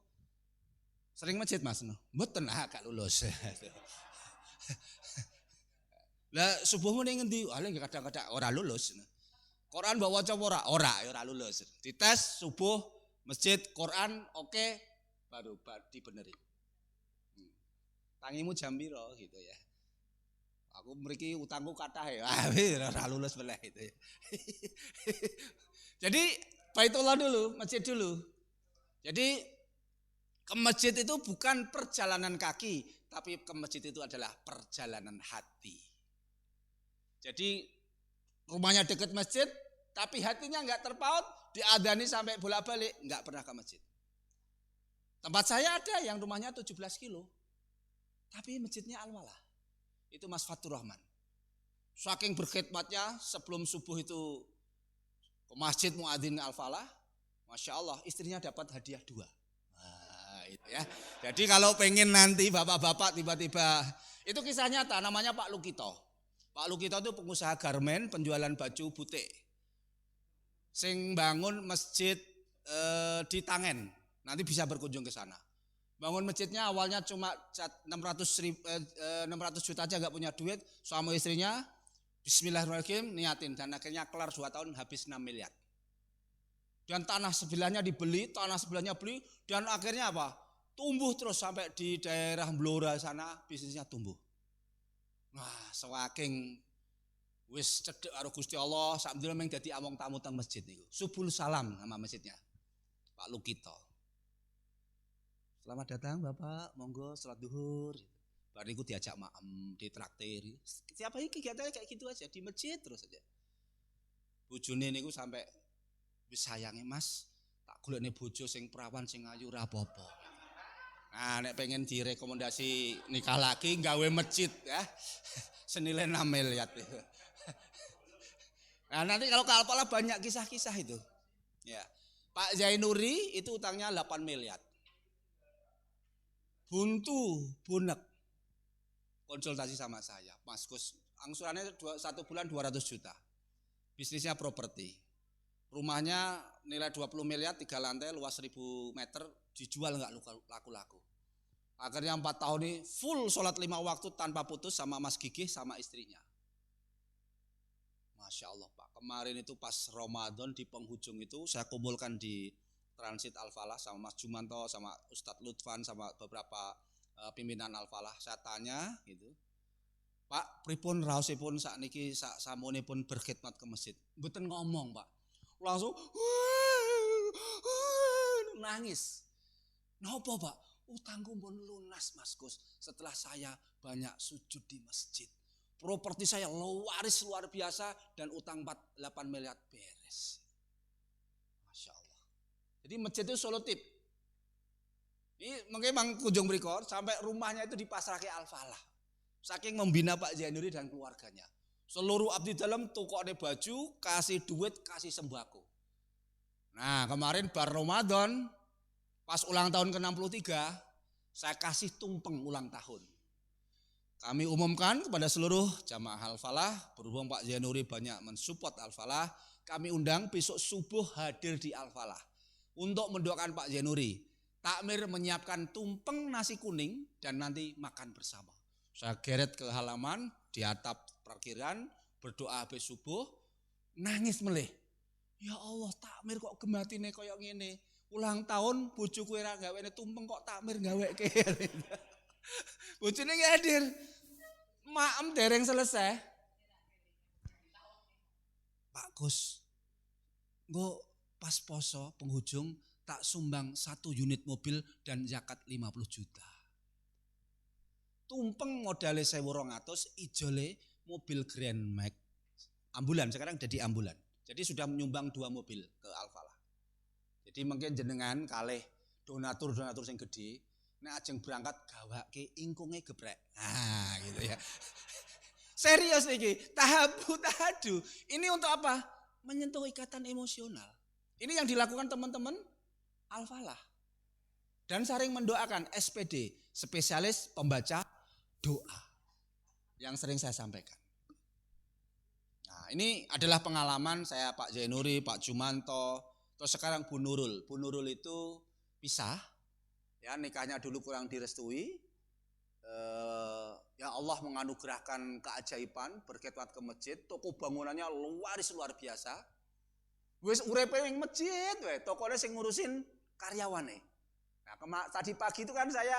sering masjid mas, mboten gak lulus. Lah subuhmu ning ngendi? Ala kadang-kadang ora lulus. Quran mbok waca ora lulus. Dites subuh masjid Quran oke, baru dibeneri. Tangimu jam piro gitu ya. Aku mriki utangku kathah ya. Ora lulus belah itu ya. Jadi Baitullah dulu, masjid dulu. Jadi ke masjid itu bukan perjalanan kaki, tapi ke masjid itu adalah perjalanan hati. Jadi rumahnya dekat masjid, tapi hatinya enggak terpaut, diadani sampai bolak-balik, enggak pernah ke masjid. Tempat saya ada yang rumahnya 17 kilo, tapi masjidnya Al-Walah. Itu Mas Fatur Rahman. Saking berkhidmatnya sebelum subuh itu ke masjid muadzin Al-Falah, Masya Allah istrinya dapat hadiah 2. Nah, itu ya. Jadi kalau pengen nanti bapak-bapak tiba-tiba, itu kisah nyata, namanya Pak Lukito. Pak Lukito itu pengusaha garmen, penjualan baju butik. Sing bangun masjid di Tangen, nanti bisa berkunjung ke sana. Bangun masjidnya awalnya cuma 600 juta aja gak punya duit, sama istrinya bismillahirrahmanirrahim niatin, dan akhirnya kelar 2 tahun habis 6 miliar. Dan tanah sebelahnya dibeli, tanah sebelahnya beli, dan akhirnya apa? Tumbuh terus sampai di daerah Blora sana bisnisnya tumbuh. Nah, saking wis cedhek karo Gusti Allah, sak ndelo mung dadi among tamu teng masjid niku. Subul Salam nama masjidnya. Pak Lukito. Selamat datang Bapak, monggo salat zuhur. Bar niku diajak maem, ditraktir. Siapa iki kegiatannya kayak gitu aja di masjid terus aja. Bojone niku sampai wis sayange Mas, tak golekne bojo sing perawan sing ayu ora apa-apa. Nah, nek pengen direkomendasi nikah lagi gawe masjid ya. Senilai 6 miliar. Nah, nanti kalau ke Al-Falah banyak kisah-kisah itu. Ya. Pak Zainuri itu utangnya 8 miliar. Buntu, bunek. Konsultasi sama saya. Mas Gus, angsurannya 1 bulan 200 juta. Bisnisnya properti. Rumahnya nilai 20 miliar, 3 lantai, luas 1000 meter, dijual enggak laku-laku. Akhirnya 4 tahun ini full sholat 5 waktu tanpa putus sama Mas Gigih sama istrinya. Masya Allah Pak, kemarin itu pas Ramadan di penghujung itu saya kumpulkan di Transit Al-Falah sama Mas Jumanto, sama Ustadz Lutfan, sama beberapa pimpinan Al-Falah. Saya tanya gitu, Pak, pripun raosipun sakniki samunipun berkhidmat ke masjid. Mboten ngomong Pak, langsung nangis. Napa Pak? Utangku pun lunas Mas Gus setelah saya banyak sujud di masjid. properti saya laris luar biasa dan utang 8 miliar beres. Masya Allah. Jadi masjid itu solutif. Ini mungkin Bang kunjung berikut sampai rumahnya itu dipasrah ke Al-Falah. Saking membina Pak Zainuri dan keluarganya. Seluruh abdi dalam tukoknya baju, kasih duit, kasih sembako. Nah kemarin bar Ramadan, pas ulang tahun ke-63, saya kasih tumpeng ulang tahun. Kami umumkan kepada seluruh jamaah Al-Falah, berhubung Pak Zainuri banyak mensupport Al-Falah, kami undang besok subuh hadir di Al-Falah untuk mendoakan Pak Zainuri. Takmir menyiapkan tumpeng nasi kuning dan nanti makan bersama. Saya geret ke halaman di atap parkiran, berdoa habis subuh, nangis meleh. Ya Allah, takmir kok gematine koyo ngene. Ulang tahun bojoku ora gawene tumpeng kok takmir gaweke. Bojone nggak hadir. Maem dereng selesai. Pak Gus, engko pas poso penghujung tak sumbang 1 unit mobil dan zakat 50 juta. Tumpeng modalnya 1.200, ijole mobil Grand Max. Ambulan, sekarang jadi ambulan. Jadi sudah menyumbang 2 mobil ke Al-Falah. Jadi mungkin jenengan kalih donatur-donatur yang gede, nek ajeng berangkat gawake ingkunge geprek. Nah, gitu ya. Serius iki, tahadu. Ini untuk apa? Menyentuh ikatan emosional. Ini yang dilakukan teman-teman Al-Falah. Dan sering mendoakan SPD, spesialis pembaca doa. Yang sering saya sampaikan. Nah, ini adalah pengalaman saya Pak Zainuri, Pak Jumanto, terus sekarang Bu Nurul. Bu Nurul itu pisah. Ya, nikahnya dulu kurang direstui. Ya Allah menganugerahkan keajaiban, berkhidmat ke masjid, toko bangunannya luar biasa. Wis urepe ning masjid wae, tokone sing ngurusin karyawane. Nah, tadi pagi itu kan saya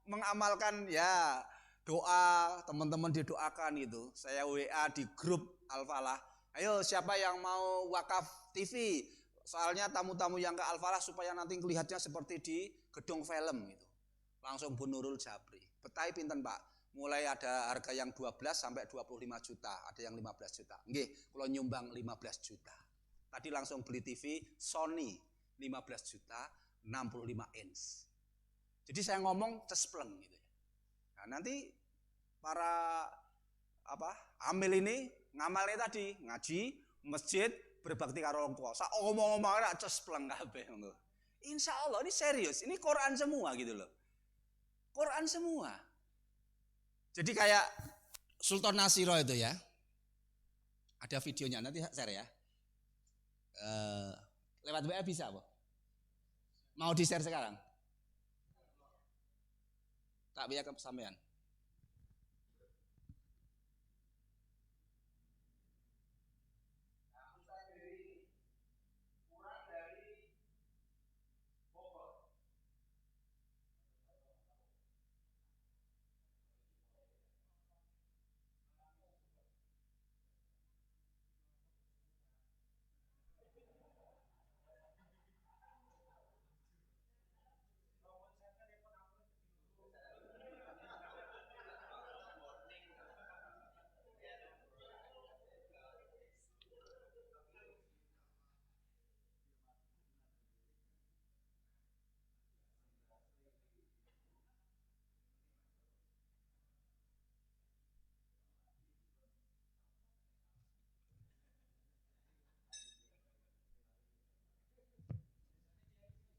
mengamalkan ya doa, teman-teman didoakan itu. Saya WA di grup Al-Falah. Ayo siapa yang mau wakaf TV? Soalnya tamu-tamu yang ke Al-Falah supaya nanti kelihatannya seperti di gedung film gitu. Langsung Bu Nurul Jabri. Betai pinten Pak? Mulai ada harga yang 12 sampai 25 juta, ada yang 15 juta. Nggih, kalau nyumbang 15 juta. Tadi langsung beli TV Sony 15 juta, 65 inch. Jadi saya ngomong cespleng gitu ya. Nah, nanti para amil ini ngamalnya tadi ngaji, masjid, berbakti karo orang tua. Saya ngomong-ngomong ora cespleng kabeh ngono. Insya Allah ini serius, ini Quran semua gitu loh. Quran semua. Jadi kayak Sultan Nasiro itu ya, ada videonya nanti share ya. Lewat WA bisa apa? Mau di share sekarang? Tak biar ke sampean.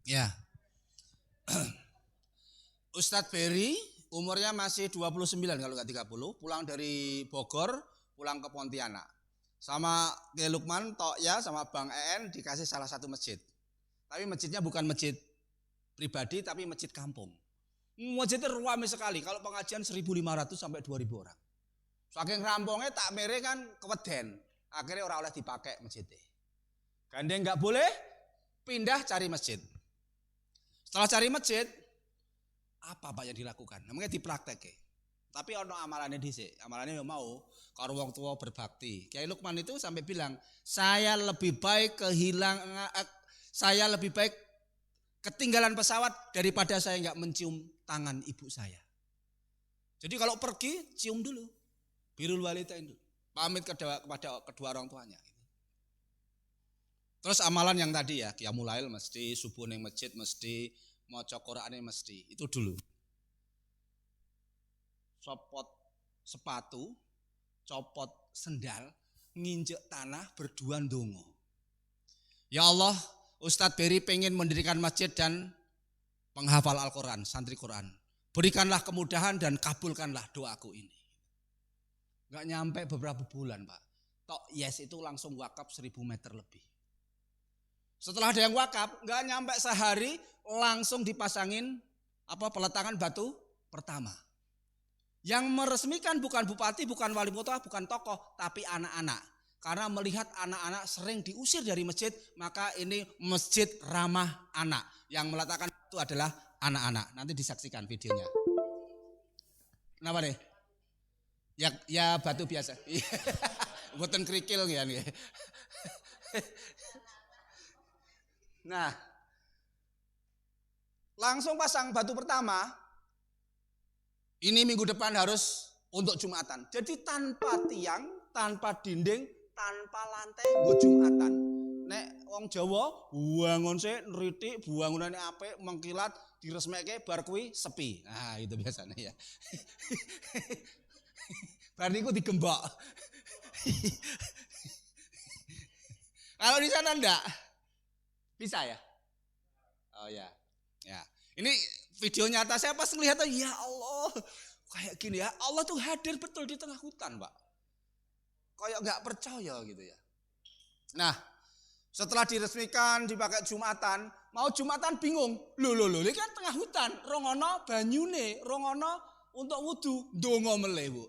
Ya. Ustadz Ferry umurnya masih 29 kalau nggak 30, pulang dari Bogor, pulang ke Pontianak. Sama Kiai Lukman, Tokya sama Bang EN dikasih salah satu masjid. Tapi masjidnya bukan masjid pribadi tapi masjid kampung. Masjidnya ramai sekali, kalau pengajian 1.500 sampai 2.000 orang. Saking rampungnya tak mere kan keweden. Akhirnya orang oleh dipakai masjidnya. Gandeng nggak boleh, pindah cari masjid. Setelah cari masjid, apa Pak yang dilakukan? Namanya dipraktek. Tapi ono amalannya dhisik. Amalannya mau karo wong tua berbakti. Kiai Lukman itu sampai bilang, saya lebih baik ketinggalan pesawat daripada saya nggak mencium tangan ibu saya. Jadi kalau pergi cium dulu. Birrul walidain, pamit kepada kedua orang tuanya. Terus amalan yang tadi ya, qiyamul lail mesti, subuh ning masjid mesti, maca Qur'ane mesti. Itu dulu. Copot sepatu, copot sendal, nginjek tanah, berdua ndonga. Ya Allah, Ustadz Beri pengen mendirikan masjid dan penghafal Al-Quran, santri Quran. Berikanlah kemudahan dan kabulkanlah doaku ini. Gak nyampe beberapa bulan Pak. Tok yes itu langsung wakaf 1000 meter lebih. Setelah ada yang wakaf, gak nyampe sehari langsung dipasangin peletakan batu pertama. Yang meresmikan bukan bupati, bukan wali kota, bukan tokoh, tapi anak-anak. Karena melihat anak-anak sering diusir dari masjid, maka ini masjid ramah anak. Yang meletakkan itu adalah anak-anak. Nanti disaksikan videonya. Kenapa deh? Ya batu biasa. Buatan kerikil ya nih. Nah, langsung pasang batu pertama. Ini minggu depan harus untuk Jumatan. Jadi tanpa tiang, tanpa dinding, tanpa lantai, nggo Jumatan. Nek wong Jawa bangun sik nritik, bangunane apik, mengkilat, diresmekke bar kuwi sepi. Nah, itu biasanya ya. Berarti itu digembok. Kalau di sana enggak? Bisa ya? Oh ya. Ya. Ini video nyata saya pas ngelihat, ya Allah, kayak gini ya. Allah tuh hadir betul di tengah hutan, Pak. Kayak enggak percaya gitu ya. Nah, setelah diresmikan dipakai Jumatan, mau Jumatan bingung. Loh, ini kan tengah hutan, rongono banyune, rongono untuk wudu, ndonga meleh, Bu.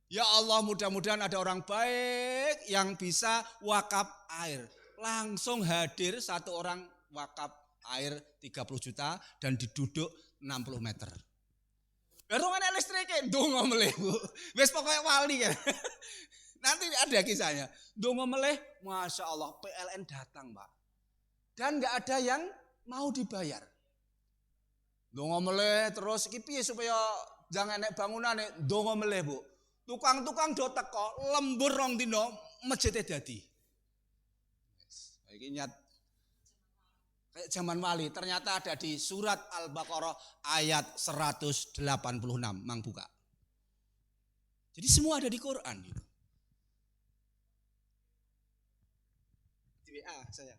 Ya Allah, mudah-mudahan ada orang baik yang bisa wakaf air. Langsung hadir satu orang wakaf air 30 juta dan diduduk 60 meter. Baru kan listriknya, ndonga meleh, Bu. Wes pokoknya wali kan. Nanti ada kisahnya. Ndonga meleh, Masya Allah, PLN datang, Pak. Dan gak ada yang mau dibayar. Ndonga meleh terus iki piye supaya jangan enek bangunane, ndonga meleh, Bu. Tukang-tukang do teko, lembur rong dino, masjidnya dadi. Iki nyat kayak zaman wali, ternyata ada di surat Al-Baqarah ayat 186, Mang buka. Jadi semua ada di Quran gitu. Di WA saya.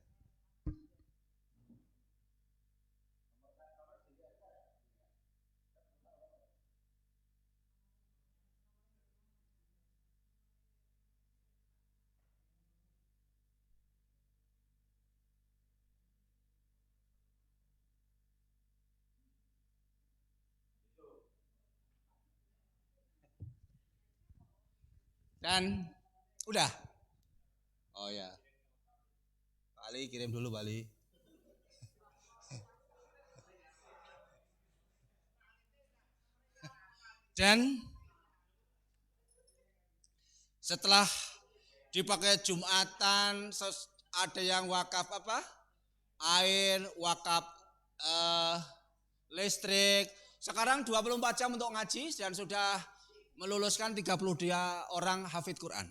Dan udah. Oh ya. Bali kirim dulu Bali. Dan setelah dipakai Jumatan, ada yang wakaf apa? Air, wakaf listrik. Sekarang 24 jam untuk ngaji dan sudah meluluskan 32 orang hafid Quran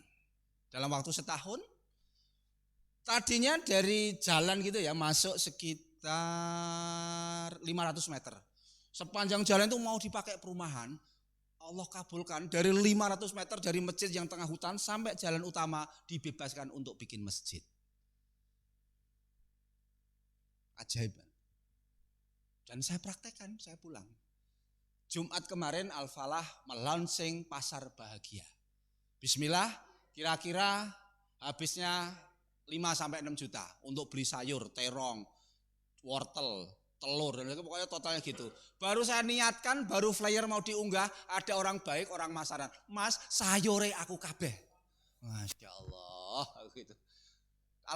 dalam waktu setahun. Tadinya dari jalan gitu ya, masuk sekitar 500 meter. Sepanjang jalan itu mau dipakai perumahan, Allah kabulkan dari 500 meter dari masjid yang tengah hutan sampai jalan utama dibebaskan untuk bikin masjid. Ajaib. Dan saya praktekkan, saya pulang. Jumat kemarin Al-Falah melaunching pasar bahagia. Bismillah, kira-kira habisnya 5-6 juta untuk beli sayur, terong, wortel, telur, dan pokoknya totalnya gitu. Baru saya niatkan, baru flyer mau diunggah, ada orang baik, orang masaran. Mas, sayure aku kabeh. Masya Allah. Gitu.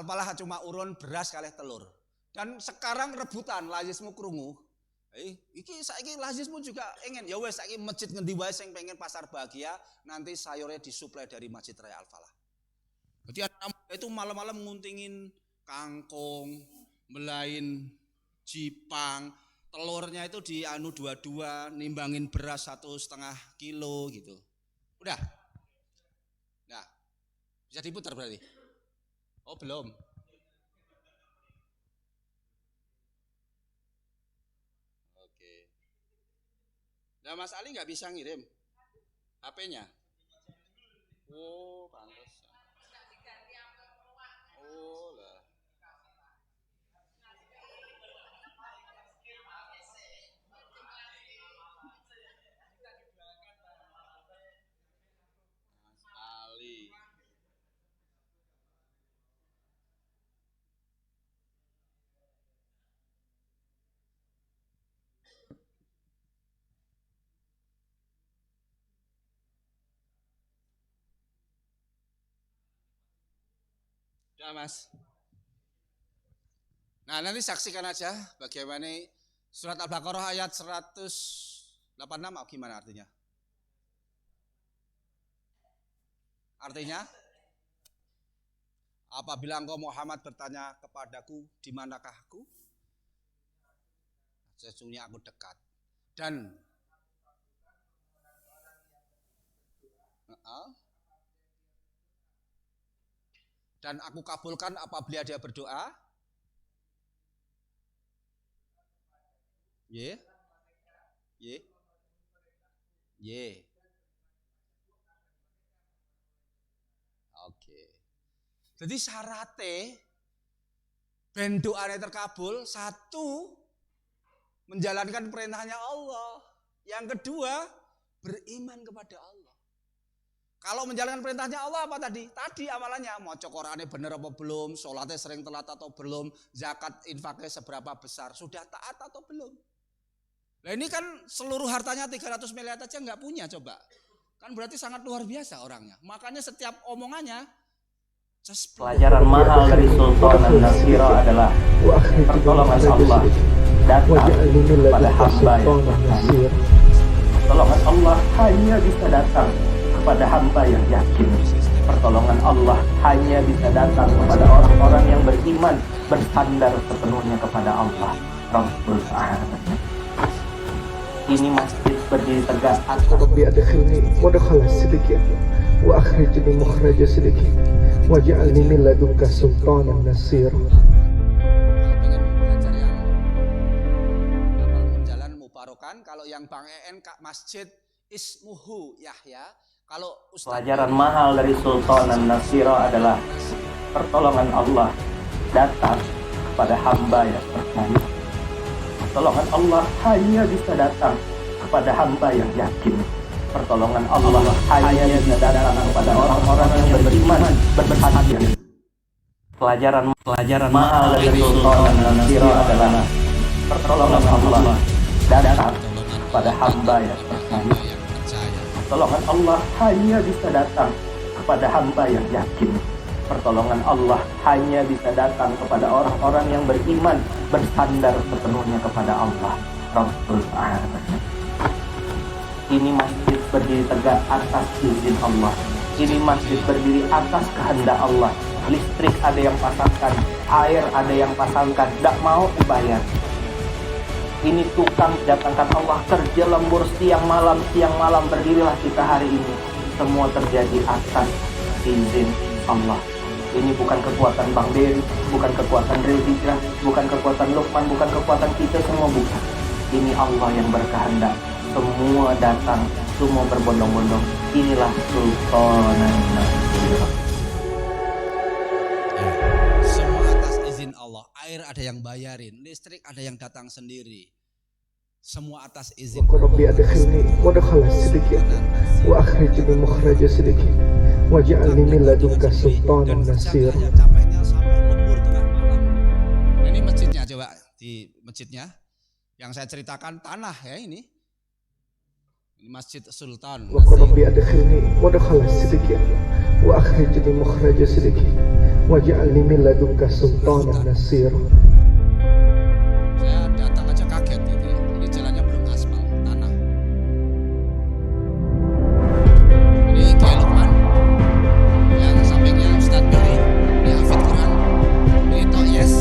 Al-Falah cuma urun beras kalih telur. Dan sekarang rebutan, lazismu krungu. Iki saiki lazismu juga ingin. Ya wes saiki masjid ngendi wae sing pengen pasar bahagia, nanti sayurnya disuplai dari Masjid Raya Al-Falah. Jadi anak itu malam-malam nguntingin kangkung, belain jipang, telurnya itu di anu 22, nimbangin beras 1,5 kilo gitu. Udah. Bisa diputar berarti? Oh belum. Oke. Nah Mas Ali nggak bisa ngirim HP-nya? Oh pantas. Oh lah. Mas Ali. Ya Mas. Nah nanti saksikan aja bagaimana surat Al-Baqarah ayat 186 gimana artinya? Artinya, apabila engkau Muhammad bertanya kepadaku, di manakah aku? Sesungguhnya aku dekat. Dan aku kabulkan apabila dia berdoa. Ye. Oke. Jadi syaratnya ben doanya terkabul, satu menjalankan perintahnya Allah. Yang kedua, beriman kepada Allah. Kalau menjalankan perintahnya Allah apa tadi? Tadi amalannya, mau Qurannya benar apa belum, sholatnya sering telat atau belum, zakat infaknya seberapa besar, sudah taat atau belum. Nah ini kan seluruh hartanya 300 miliar aja nggak punya coba. Kan berarti sangat luar biasa orangnya. Makanya setiap omongannya pelajaran mahal dari Sultan An-Nasir adalah pertolongan Allah datang pada hamba yang yakin. Pertolongan Allah hanya bisa datang kepada hamba yang yakin. Pertolongan Allah hanya bisa datang kepada orang-orang yang beriman, bersandar sepenuhnya kepada Allah Rabbul Alamin. Ini masjid berdiri tegak atas Rabbi adkhilni mudkhala sidqin wa akhrijni mukhraja sidqin waj'alni min ladunka sultanan nasira. Kalau pengen belajar yang jalan mubarokan, kalau yang Bang EN Masjid Ismuhu Yahya, kalau pelajaran mahal dari Sultan An-Nasir adalah pertolongan Allah datang kepada hamba yang percaya. Pertolongan Allah hanya bisa datang kepada hamba yang yakin. Pertolongan Allah hanya bisa datang kepada orang-orang yang beriman, bersahaja. Pelajaran mahal dari Sultan An-Nasir adalah pertolongan Allah datang kepada hamba yang percaya. Pertolongan Allah hanya bisa datang kepada hamba yang yakin. Pertolongan Allah hanya bisa datang kepada orang-orang yang beriman, bersandar sepenuhnya kepada Allah Rabbul Alamin. Ini masjid berdiri tegak atas izin Allah. Ini masjid berdiri atas kehendak Allah. Listrik ada yang pasangkan, air ada yang pasangkan, tidak mau dibayar. Ini tukang datangkan Allah, kerja lembur siang malam berdirilah kita hari ini. Semua terjadi atas izin Allah. Ini bukan kekuatan Bang Dery, bukan kekuatan Real Hijrah, bukan kekuatan Lukman, bukan kekuatan kita semua, bukan. Ini Allah yang berkehendak. Semua datang, semua berbondong-bondong. Inilah Sultan An-Nasir. semua atas izin Allah. Air ada yang bayarin, listrik ada yang datang sendiri. Semua atas izin Rabbi adkhilni mudkhala sidqin wa akhrijni mukhraja sidqin waj'alni min ladunka sultanan nasira. Capeknya sampai lembur tengah malam. Nah, ini masjidnya coba, di masjidnya yang saya ceritakan tanah ya ini. Ini Masjid Sultan Rabbi adkhilni mudkhala sidqin wa akhrijni mukhraja sidqin waj'alni min ladunka sultanan nasira. Saya datang aja kaget gitu ya. Ini jalannya belum aspal, tanah. Ini Kiai Lukman. Yang sampingnya Ustadz Billy. Ini Hafid Quran. Ini Tok Yes.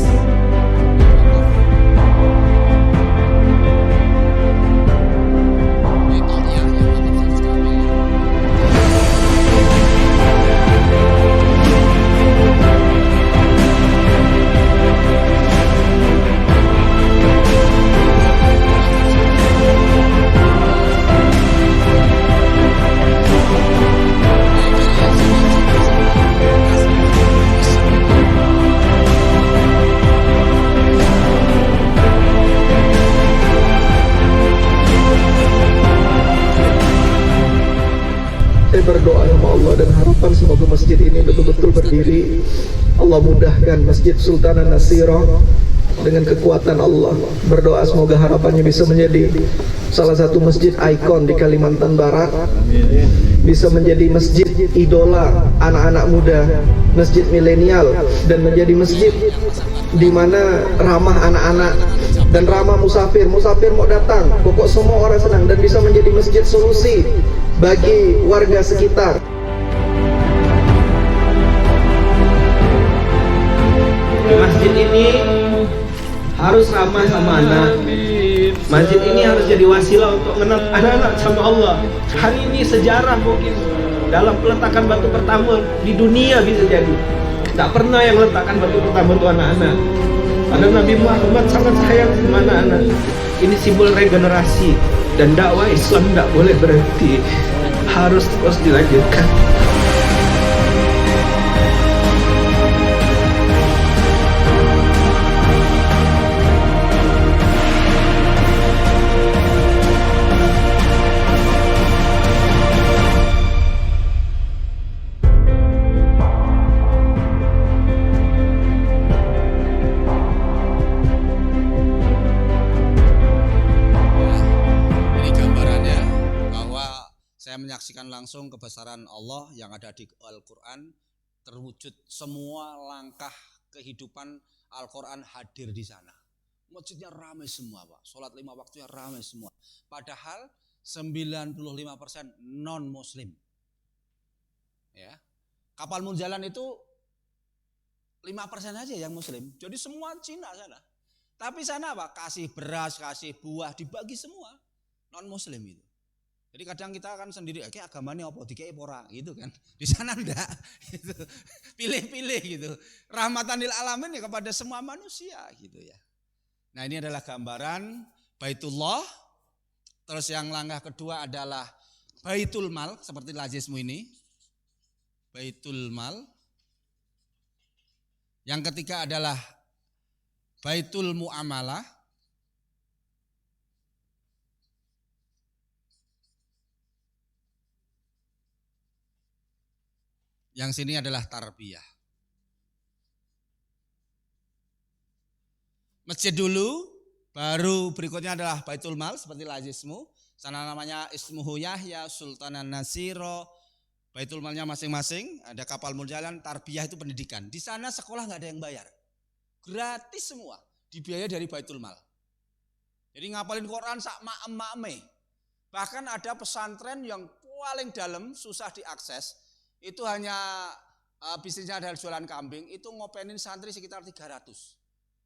Ini Tok Ya yang wakaf sekali. berdoa sama Allah dan harapan semoga masjid ini betul-betul berdiri. Allah mudahkan Masjid Sultan An-Nasirah dengan kekuatan Allah. Berdoa semoga harapannya bisa menjadi salah satu masjid ikon di Kalimantan Barat, bisa menjadi masjid idola anak-anak muda, masjid milenial, dan menjadi masjid di mana ramah anak-anak dan ramah musafir. Musafir mau datang, pokok semua orang senang, dan bisa menjadi masjid solusi bagi warga sekitar. Masjid ini harus ramah sama anak. Masjid ini harus jadi wasilah untuk mengenal anak-anak sama Allah. Hari ini sejarah mungkin dalam peletakan batu pertama di dunia bisa jadi. Tak pernah yang letakkan batu pertama untuk anak-anak. Karena Nabi Muhammad sangat sayang sama anak-anak. Ini simbol regenerasi, dan dakwah Islam tidak boleh berhenti, harus terus dilanjutkan. Menyaksikan langsung kebesaran Allah yang ada di Al-Quran, terwujud semua langkah kehidupan Al-Quran hadir di sana. Masjidnya ramai semua, Pak. Sholat 5 waktunya ramai semua. Padahal 95% non muslim. Ya. Kapal Munjalan itu 5% aja yang muslim. Jadi semua Cina sana. Tapi sana apa? Kasih beras, kasih buah, dibagi semua non muslim itu. Jadi kadang kita kan sendiri, kayak agamanya apa, dikei pora gitu kan. Di sana enggak, gitu. Pilih-pilih gitu. Rahmatan lil alamin ya kepada semua manusia gitu ya. Nah ini adalah gambaran Baitullah. Terus yang langkah kedua adalah Baitul Mal, seperti lazismu ini. Baitul Mal. Yang ketiga adalah Baitul Muamalah. Yang sini adalah tarbiyah. Masjid dulu, baru berikutnya adalah Baitul Mal seperti lazismu. Sana namanya Ismuhu Yahya, Sultanan Nasiro. Baitul Malnya masing-masing, ada kapal Munjalan, tarbiyah itu pendidikan. Di sana sekolah nggak ada yang bayar. Gratis semua, dibiayai dari Baitul Mal. Jadi ngapalin Quran sak ma'em-ma'eme. Bahkan ada pesantren yang paling dalam, susah diakses. Itu hanya bisnisnya adalah jualan kambing, itu ngopenin santri sekitar 300.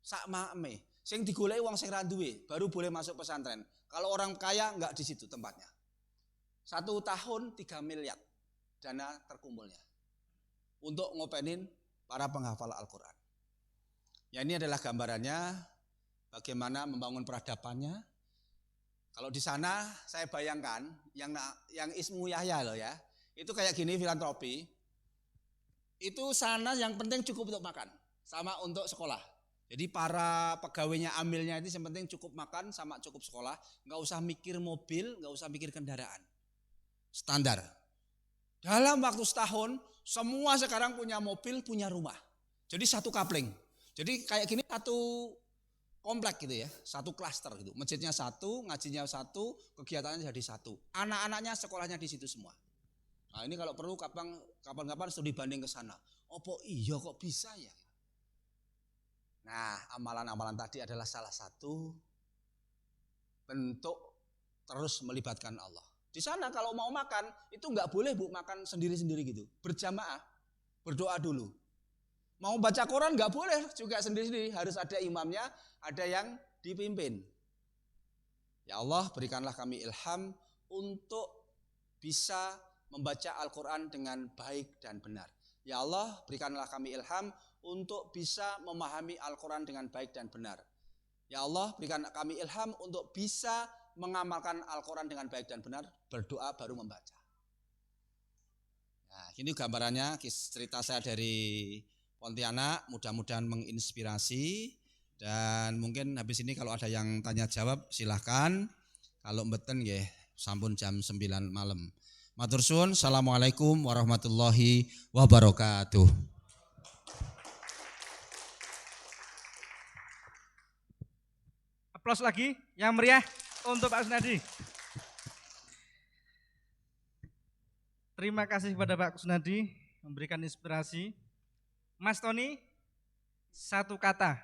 Sak ma'eme. Sing digoleki wong sing ra duwe, baru boleh masuk pesantren. Kalau orang kaya enggak di situ tempatnya. 1 tahun 3 miliar dana terkumpulnya untuk ngopenin para penghafal Al-Quran. Ya ini adalah gambarannya bagaimana membangun peradabannya. Kalau di sana saya bayangkan yang Ismu Yahya loh ya. Itu kayak gini filantropi, itu sana yang penting cukup untuk makan, sama untuk sekolah. Jadi para pegawainya amilnya itu yang penting cukup makan sama cukup sekolah, nggak usah mikir mobil, nggak usah mikir kendaraan. Standar. Dalam waktu setahun, semua sekarang punya mobil, punya rumah. Jadi satu kapling. Jadi kayak gini satu komplek gitu ya, satu klaster gitu. Masjidnya satu, ngajinya satu, kegiatannya jadi satu. Anak-anaknya sekolahnya di situ semua. Nah ini kalau perlu kapan-kapan studi banding ke sana. Opo iya kok bisa ya? Nah amalan-amalan tadi adalah salah satu bentuk terus melibatkan Allah. Di sana kalau mau makan itu nggak boleh Bu makan sendiri-sendiri gitu. Berjamaah, berdoa dulu. Mau baca Quran nggak boleh juga sendiri-sendiri. Harus ada imamnya, ada yang dipimpin. Ya Allah berikanlah kami ilham untuk bisa membaca Al-Quran dengan baik dan benar. Ya Allah berikanlah kami ilham untuk bisa memahami Al-Quran dengan baik dan benar. Ya Allah berikan kami ilham untuk bisa mengamalkan Al-Quran dengan baik dan benar. Berdoa baru membaca. Nah ini gambarannya cerita saya dari Pontianak. Mudah-mudahan menginspirasi. Dan mungkin habis ini kalau ada yang tanya jawab silahkan. Kalau mbeten ya sampun jam 9 malam. Matur suwun. Assalamualaikum warahmatullahi wabarakatuh. Aplaus lagi yang meriah untuk Pak Kusnadi. Terima kasih kepada Pak Kusnadi memberikan inspirasi. Mas Tony, satu kata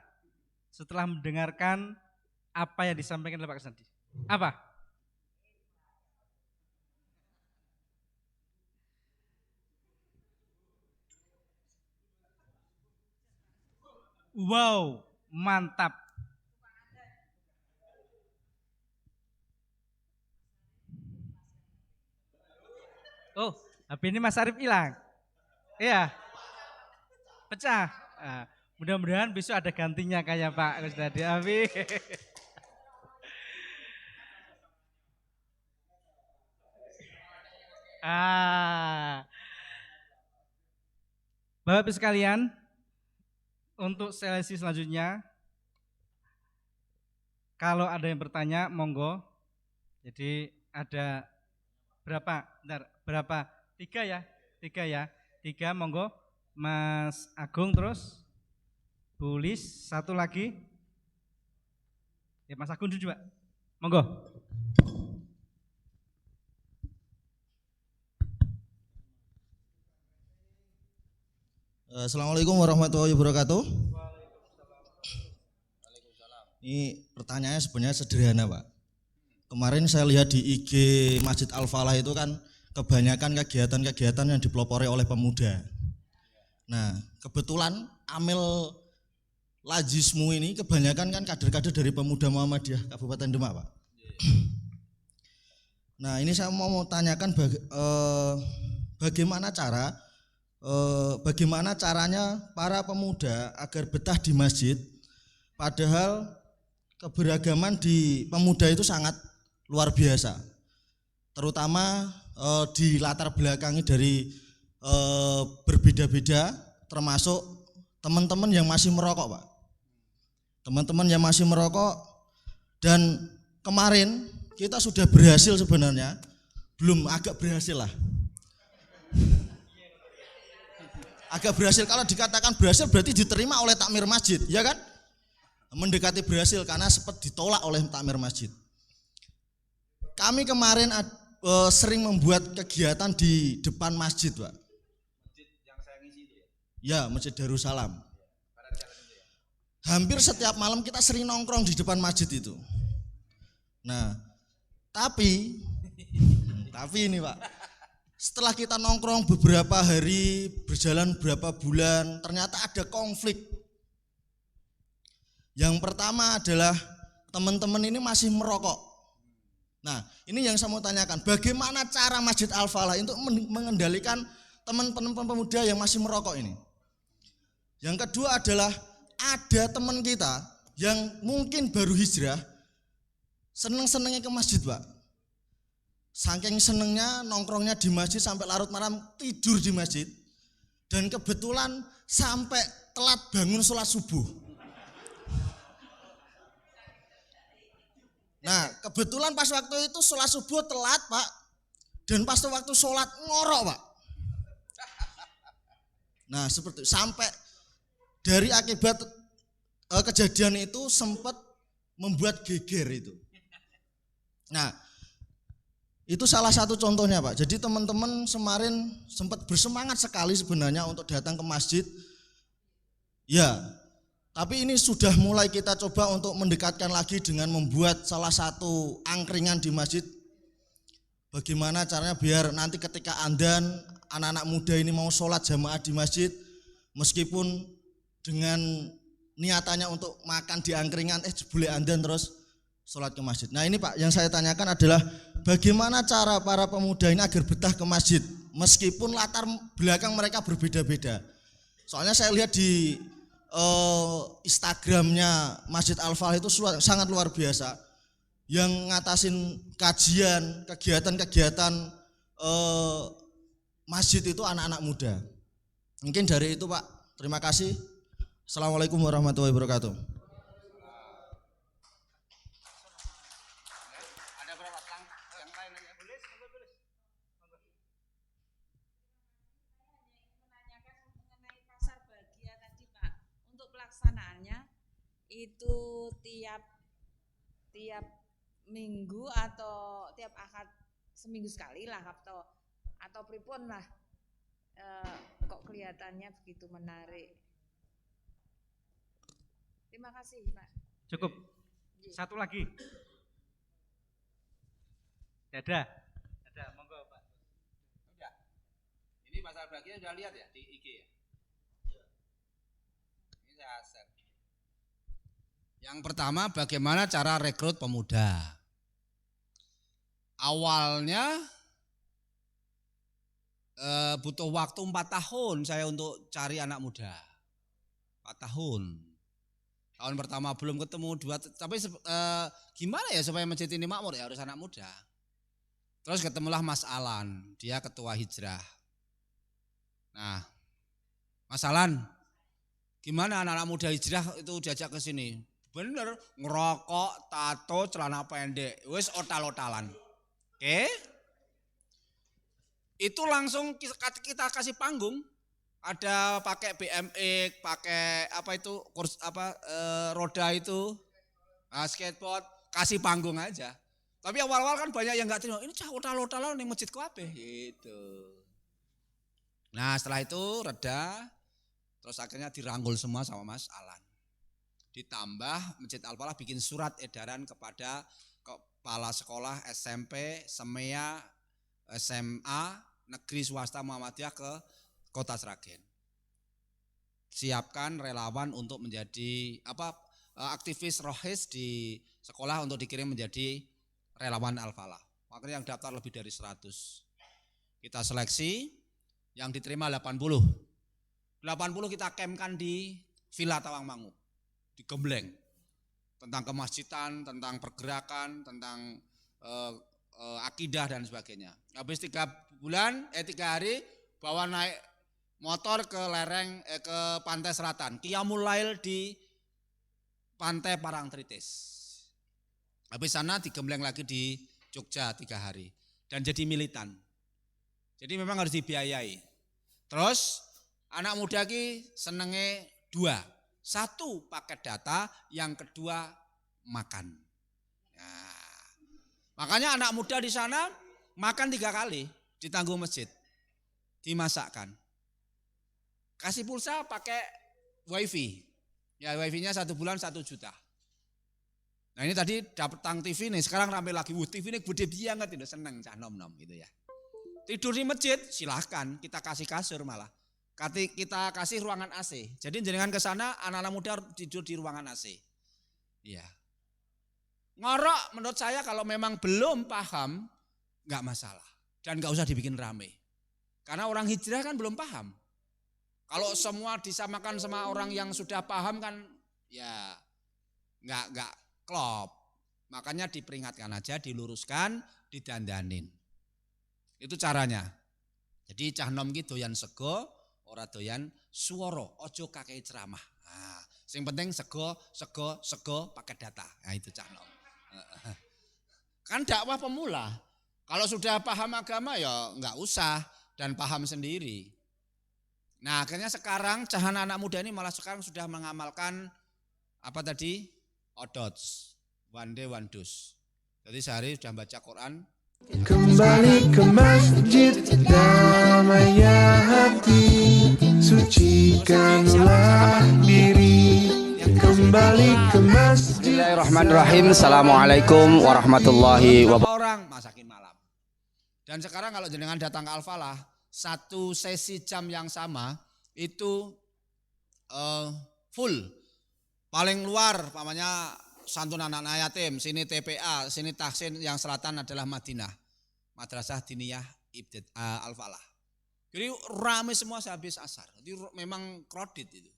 setelah mendengarkan apa yang disampaikan oleh Pak Kusnadi. Apa? Wow, mantap. Oh, HP ini Mas Arif hilang. Iya. Pecah. Nah, mudah-mudahan besok ada gantinya kayak Pak Kusnadi. Amin. Bapak Ibu sekalian, untuk sesi selanjutnya, kalau ada yang bertanya, monggo. Jadi ada berapa? Bentar, berapa? 3 ya? 3 ya? 3, monggo. Mas Agung terus, Bu Lis, satu lagi. Ya Mas Agung juga, monggo. Assalamualaikum warahmatullahi wabarakatuh. Ini pertanyaannya sebenarnya sederhana Pak. Kemarin saya lihat di IG Masjid Al-Falah itu kan kebanyakan kegiatan-kegiatan yang dipelopori oleh pemuda. Nah kebetulan Amil Lajismu ini kebanyakan kan kader-kader dari pemuda Muhammadiyah Kabupaten Demak Pak. Nah ini saya mau tanyakan bagaimana caranya para pemuda agar betah di masjid, padahal keberagaman di pemuda itu sangat luar biasa, terutama di latar belakangi dari berbeda-beda, termasuk teman-teman yang masih merokok Pak. Teman-teman yang masih merokok, dan kemarin kita sudah berhasil sebenarnya, belum agak berhasil lah. Agak berhasil, kalau dikatakan berhasil berarti diterima oleh takmir masjid, ya kan? Mendekati berhasil karena sempat ditolak oleh takmir masjid. Kami kemarin sering membuat kegiatan di depan masjid, Pak. Masjid yang saya ngisi itu ya? Ya, Masjid Darussalam. Hampir setiap malam kita sering nongkrong di depan masjid itu. Nah, tapi ini Pak, setelah kita nongkrong beberapa hari, berjalan beberapa bulan, ternyata ada konflik. Yang pertama adalah teman-teman ini masih merokok. Nah, ini yang saya mau tanyakan, bagaimana cara Masjid Al-Falah untuk mengendalikan teman-teman pemuda yang masih merokok ini? Yang kedua adalah ada teman kita yang mungkin baru hijrah, seneng-senengnya ke masjid, Pak. Saking senengnya nongkrongnya di masjid sampai larut malam, tidur di masjid, dan kebetulan sampai telat bangun sholat subuh. Nah kebetulan pas waktu itu sholat subuh telat Pak, dan pas waktu sholat ngorok Pak. Nah seperti sampai dari akibat kejadian itu sempat membuat geger itu. Nah itu salah satu contohnya Pak. Jadi teman-teman kemarin sempat bersemangat sekali sebenarnya untuk datang ke masjid. Ya, tapi ini sudah mulai kita coba untuk mendekatkan lagi dengan membuat salah satu angkringan di masjid. Bagaimana caranya biar nanti ketika adzan anak-anak muda ini mau sholat jamaah di masjid, meskipun dengan niatannya untuk makan di angkringan, boleh adzan terus sholat ke masjid. Nah ini Pak, yang saya tanyakan adalah bagaimana cara para pemuda ini agar betah ke masjid, meskipun latar belakang mereka berbeda-beda. Soalnya saya lihat di Instagramnya Masjid Al-Falah itu sangat luar biasa, yang ngatasin kajian, kegiatan-kegiatan masjid itu anak-anak muda. Mungkin dari itu Pak, terima kasih. Assalamualaikum warahmatullahi wabarakatuh. pelaksanaannya itu tiap minggu atau tiap akad seminggu sekali lah atau pripun lah. Kok kelihatannya begitu menarik. Terima kasih, Pak. Cukup. Satu lagi. Ada, monggo Pak. Udah. Ini pasal bahagia udah lihat ya di IG ya? Ini saya share. Yang pertama, bagaimana cara rekrut pemuda. Awalnya butuh waktu 4 tahun saya untuk cari anak muda. 4 tahun. Tahun pertama belum ketemu, tapi gimana ya supaya masjid ini makmur ya harus anak muda. Terus ketemulah Mas Alan, dia ketua hijrah. Nah, Mas Alan, gimana anak-anak muda hijrah itu diajak ke sini? Bener, ngerokok, tato, celana pendek, wis otal-otalan. Oke? Itu langsung kita kasih panggung. Ada pakai BMX, pakai apa itu roda itu, skateboard, kasih panggung aja. Tapi awal-awal kan banyak yang nggak terima. Ini cah otal-otalan nih masjid kuape gitu. Nah setelah itu reda, terus akhirnya dirangkul semua sama Mas Alan. Ditambah Masjid Al-Falah bikin surat edaran kepada kepala sekolah SMP, SEMEA, SMA, negeri swasta Muhammadiyah ke Kota Sragen. Siapkan relawan untuk menjadi aktivis rohis di sekolah untuk dikirim menjadi relawan Al-Falah. Makanya yang daftar lebih dari 100. Kita seleksi, yang diterima 80. 80 kita campkan di Villa Tawangmangu, di Gembleng. Tentang kemasjidan, tentang pergerakan, tentang akidah dan sebagainya. Habis 3 hari bawa naik motor ke lereng ke pantai selatan, Qiyamul Lail di pantai Parangtritis. Habis sana digembleng lagi di Jogja 3 hari dan jadi militan. Jadi memang harus dibiayai. Terus anak muda ki senenge 2. 1 paket data, yang kedua makan. Nah, makanya anak muda di sana makan 3 kali ditanggung masjid, dimasakkan. Kasih pulsa pakai wifi, ya wifi-nya 1 bulan 1 juta. Nah ini tadi dapat tang TV nih, sekarang rame lagi, TV ini gede banget, itu seneng cah nom-nom gitu ya. Tidur di masjid silahkan, kita kasih kasur malah. Kita kasih ruangan AC. Jadi jenengan ke sana anak-anak muda tidur di ruangan AC. Iya. Ngorok menurut saya kalau memang belum paham enggak masalah dan enggak usah dibikin rame. Karena orang hijrah kan belum paham. Kalau semua disamakan sama orang yang sudah paham kan ya enggak klop. Makanya diperingatkan aja, diluruskan, didandanin. Itu caranya. Jadi cah nom ki doyan sego, ora doyan swara, aja kakek ceramah. Nah, sing penting sego pakai data. Nah, itu cah nom. Kan dakwah pemula. Kalau sudah paham agama ya enggak usah dan paham sendiri. Nah, akhirnya sekarang cah anak muda ini malah sekarang sudah mengamalkan apa tadi? Odots. One day one dose. Jadi sehari sudah baca Quran. Kembali ke masjid, damainya hati, sucikanlah diri. Kembali ke masjid. Bismillahirrahmanirrahim. Assalamualaikum warahmatullahi wabarakatuh. Orang masakin malam. Dan sekarang kalau jenengan datang ke Al-Falah, 1 sesi jam yang sama itu full. Paling luar pamannya santun anak-anak yatim, sini TPA, sini Tahsin, yang selatan adalah Madinah. Madrasah Diniyah Al-Falah. Jadi ramai semua sehabis asar. Jadi memang kredit itu.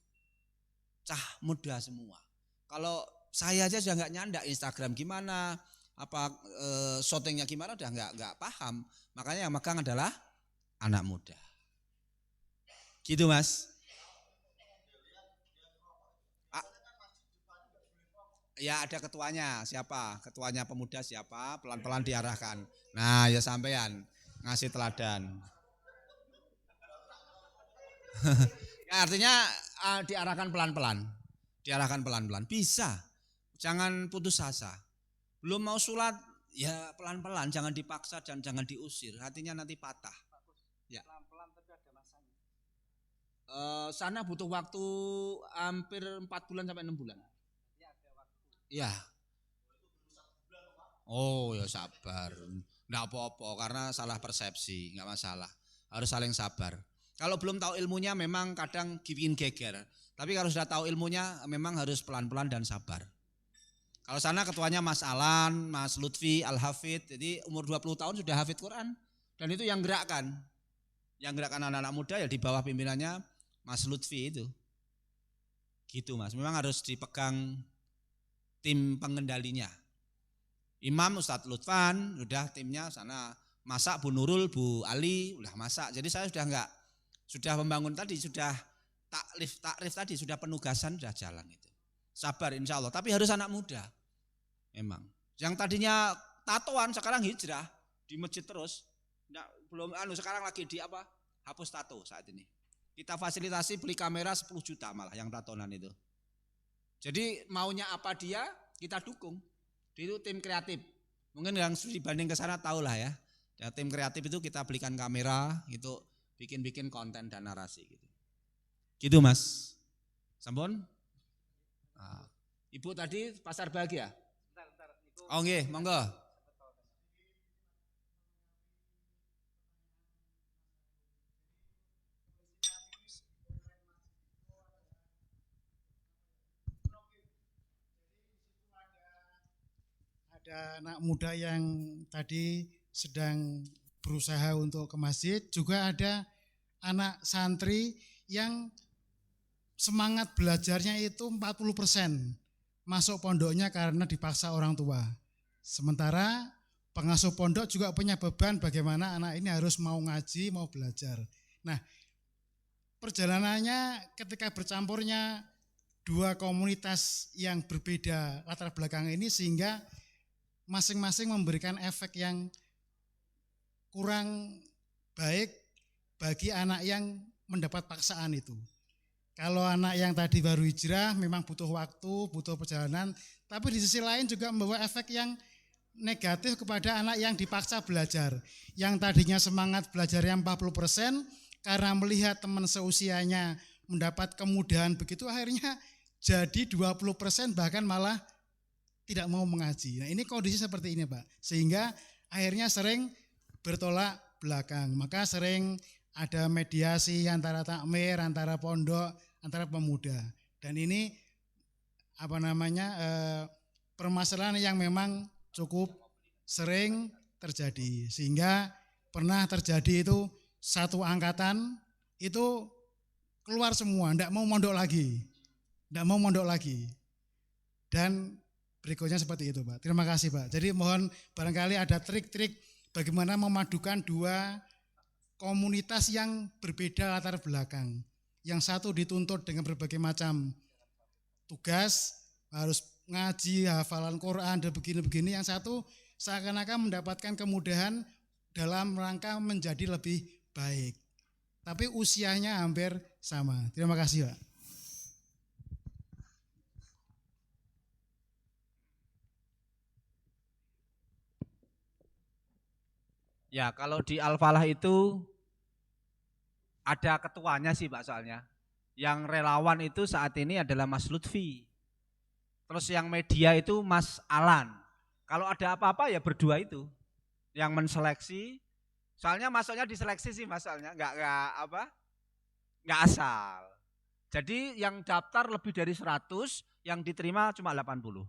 Cah muda semua. Kalau saya aja sudah enggak nyandak Instagram gimana, shootingnya gimana udah enggak paham. Makanya yang megang adalah anak muda. Gitu Mas. Ya ada ketuanya, siapa? Ketuanya pemuda siapa? Pelan-pelan diarahkan. Nah ya sampean ngasih teladan. Ya, artinya diarahkan pelan-pelan. diarahkan pelan-pelan. Bisa, jangan putus asa. Belum mau sholat, ya pelan-pelan, jangan dipaksa dan jangan diusir, hatinya nanti patah. Ya. Pelan-pelan tapi ada masanya. Sana butuh waktu hampir 4 bulan sampai 6 bulan. Ya ada waktu. Ya. Oh ya sabar, enggak apa-apa karena salah persepsi, enggak masalah. Harus saling sabar. Kalau belum tahu ilmunya memang kadang bikin geger. Tapi kalau sudah tahu ilmunya memang harus pelan-pelan dan sabar. Kalau sana ketuanya Mas Alan, Mas Lutfi, Al-Hafid, jadi umur 20 tahun sudah hafid Quran. Dan itu yang gerakkan. Yang gerakkan anak-anak muda ya di bawah pimpinannya Mas Lutfi itu. Gitu Mas, memang harus dipegang tim pengendalinya. Imam Ustadz Lutfan, udah timnya sana masak, Bu Nurul, Bu Ali, udah masak. Jadi saya sudah membangun tadi, sudah takrif tadi, sudah penugasan, sudah jalan itu. Sabar insya Allah, tapi harus anak muda. Memang. Yang tadinya tatoan sekarang hijrah di masjid terus. Sekarang lagi di hapus tato saat ini. Kita fasilitasi beli kamera 10 juta malah yang tatonan itu. Jadi maunya apa dia, kita dukung. Itu tim kreatif. Mungkin yang dibanding ke sana tahu lah ya. Ya, tim kreatif itu kita belikan kamera, itu bikin konten dan narasi gitu. Gitu Mas. Sampun? Nah, Ibu tadi Pasar Bahagia? Oh nggih, monggo. Ada anak muda yang tadi sedang berusaha untuk ke masjid, juga ada anak santri yang semangat belajarnya itu 40%, masuk pondoknya karena dipaksa orang tua. Sementara pengasuh pondok juga punya beban bagaimana anak ini harus mau ngaji, mau belajar. Nah, perjalanannya ketika bercampurnya dua komunitas yang berbeda latar belakang ini sehingga masing-masing memberikan efek yang kurang baik bagi anak yang mendapat paksaan itu. Kalau anak yang tadi baru hijrah memang butuh waktu, butuh perjalanan, tapi di sisi lain juga membawa efek yang negatif kepada anak yang dipaksa belajar. Yang tadinya semangat belajarnya 40%, karena melihat teman seusianya mendapat kemudahan begitu, akhirnya jadi 20% bahkan malah tidak mau mengaji. Nah ini kondisi seperti ini Pak, sehingga akhirnya sering bertolak belakang. Maka sering ada mediasi antara takmir, antara pondok, antara pemuda. Dan ini permasalahan yang memang cukup sering terjadi. Sehingga pernah terjadi itu satu angkatan itu keluar semua, tidak mau mondok lagi. Dan berikutnya seperti itu Pak. Terima kasih Pak. Jadi mohon barangkali ada trik-trik bagaimana memadukan dua komunitas yang berbeda latar belakang. Yang satu dituntut dengan berbagai macam tugas, harus ngaji, hafalan Quran, dan begini-begini. Yang satu seakan-akan mendapatkan kemudahan dalam rangka menjadi lebih baik. Tapi usianya hampir sama. Terima kasih Pak. Ya kalau di Al-Falah itu ada ketuanya sih Pak soalnya. Yang relawan itu saat ini adalah Mas Lutfi. Terus yang media itu Mas Alan. Kalau ada apa-apa ya berdua itu. Yang menseleksi. Soalnya masuknya diseleksi sih Mas soalnya. Enggak asal. Jadi yang daftar lebih dari 100, yang diterima cuma 80.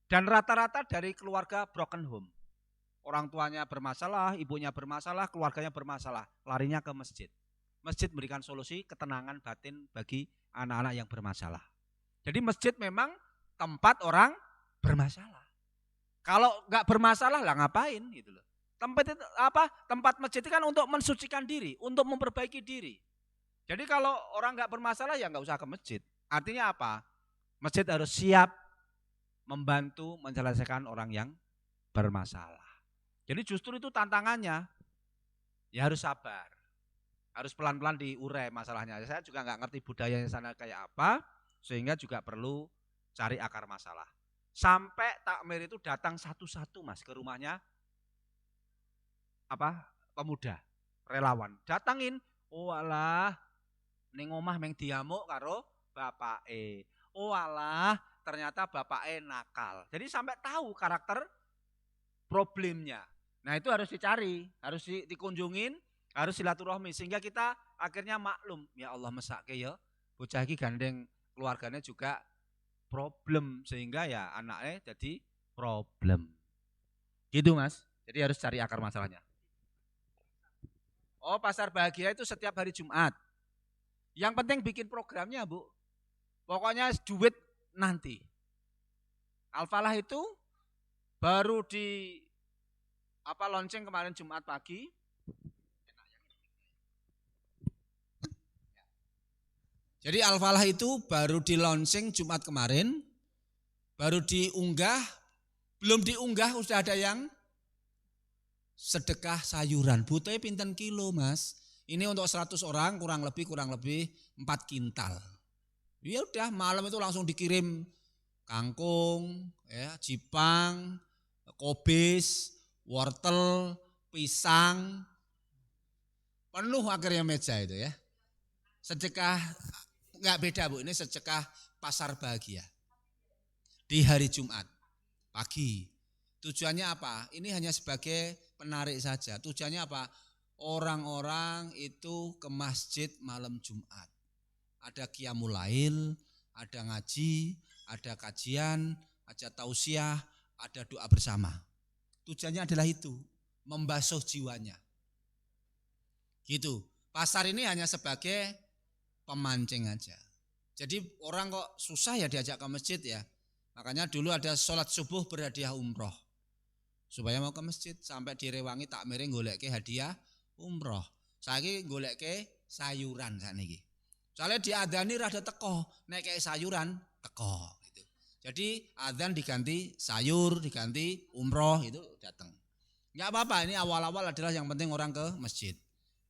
Dan rata-rata dari keluarga broken home. Orang tuanya bermasalah, ibunya bermasalah, keluarganya bermasalah, larinya ke masjid. Masjid memberikan solusi ketenangan batin bagi anak-anak yang bermasalah. Jadi masjid memang tempat orang bermasalah. Kalau nggak bermasalah lah ngapain gitu loh. Tempat masjid itu kan untuk mensucikan diri, untuk memperbaiki diri. Jadi kalau orang nggak bermasalah ya nggak usah ke masjid. Artinya apa? Masjid harus siap membantu menyelesaikan orang yang bermasalah. Jadi justru itu tantangannya, ya harus sabar, harus pelan-pelan diurai masalahnya. Saya juga nggak ngerti budayanya sana kayak apa, Sehingga juga perlu cari akar masalah. Sampai takmir itu datang satu-satu Mas ke rumahnya pemuda, relawan. Datangin, oh alah ning omah meng diamuk karo bapake. Oh alah ternyata bapake nakal. Jadi sampai tahu karakter problemnya. Nah itu harus dicari, harus dikunjungin, harus silaturahmi sehingga kita akhirnya maklum. Ya Allah mesake ya, bocah iki gandeng keluarganya juga problem sehingga ya anaknya jadi problem. Gitu Mas. Jadi harus cari akar masalahnya. Oh pasar bahagia itu setiap hari Jumat. Yang penting bikin programnya Bu. Pokoknya duit nanti. Al-Falah itu baru di launching kemarin Jumat pagi. Jadi Al-Falah itu baru di launching Jumat kemarin, baru diunggah, belum diunggah sudah ada yang sedekah sayuran. Butuhnya pinten kilo Mas? Ini untuk 100 orang kurang lebih 4 kintal. Ya udah malam itu langsung dikirim kangkung, ya, jipang, kobis, wortel, pisang. Penuh akhirnya meja itu ya. Sedekah enggak beda Bu, ini sedekah pasar bahagia. Di hari Jumat pagi. Tujuannya apa? Ini hanya sebagai penarik saja. Tujuannya apa? Orang-orang itu ke masjid malam Jumat. Ada qiyamul lail, ada ngaji, ada kajian, ada tausiah, ada doa bersama. Tujuannya adalah itu, membasuh jiwanya. Gitu. Pasar ini hanya sebagai pemancing aja. Jadi orang kok susah ya diajak ke masjid ya. Makanya dulu ada sholat subuh berhadiah umroh. Supaya mau ke masjid sampai direwangi takmire goleke hadiah umroh. Saiki goleke sayuran sakniki. Soalnya diadani rada teko, nek kayak sayuran teko gitu. Jadi adzan diganti sayur, diganti umroh itu datang. Enggak apa-apa, ini awal-awal adalah yang penting orang ke masjid.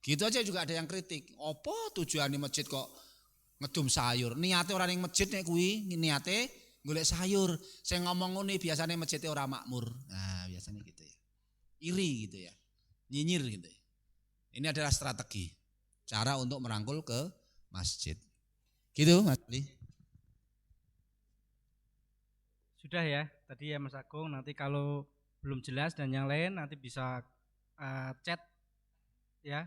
Gitu aja juga ada yang kritik. Apa tujuannya masjid kok ngedum sayur? Niate orang yang masjid nek kuwi niate golek sayur. Saya ngomong ngene biasanya masjidnya orang makmur. Nah, biasanya gitu ya. Iri gitu ya. Nyinyir gitu ya. Ini adalah strategi. Cara untuk merangkul ke masjid. Gitu Mas Ali. Sudah ya, tadi ya Mas Agung, nanti kalau belum jelas dan yang lain nanti bisa chat ya.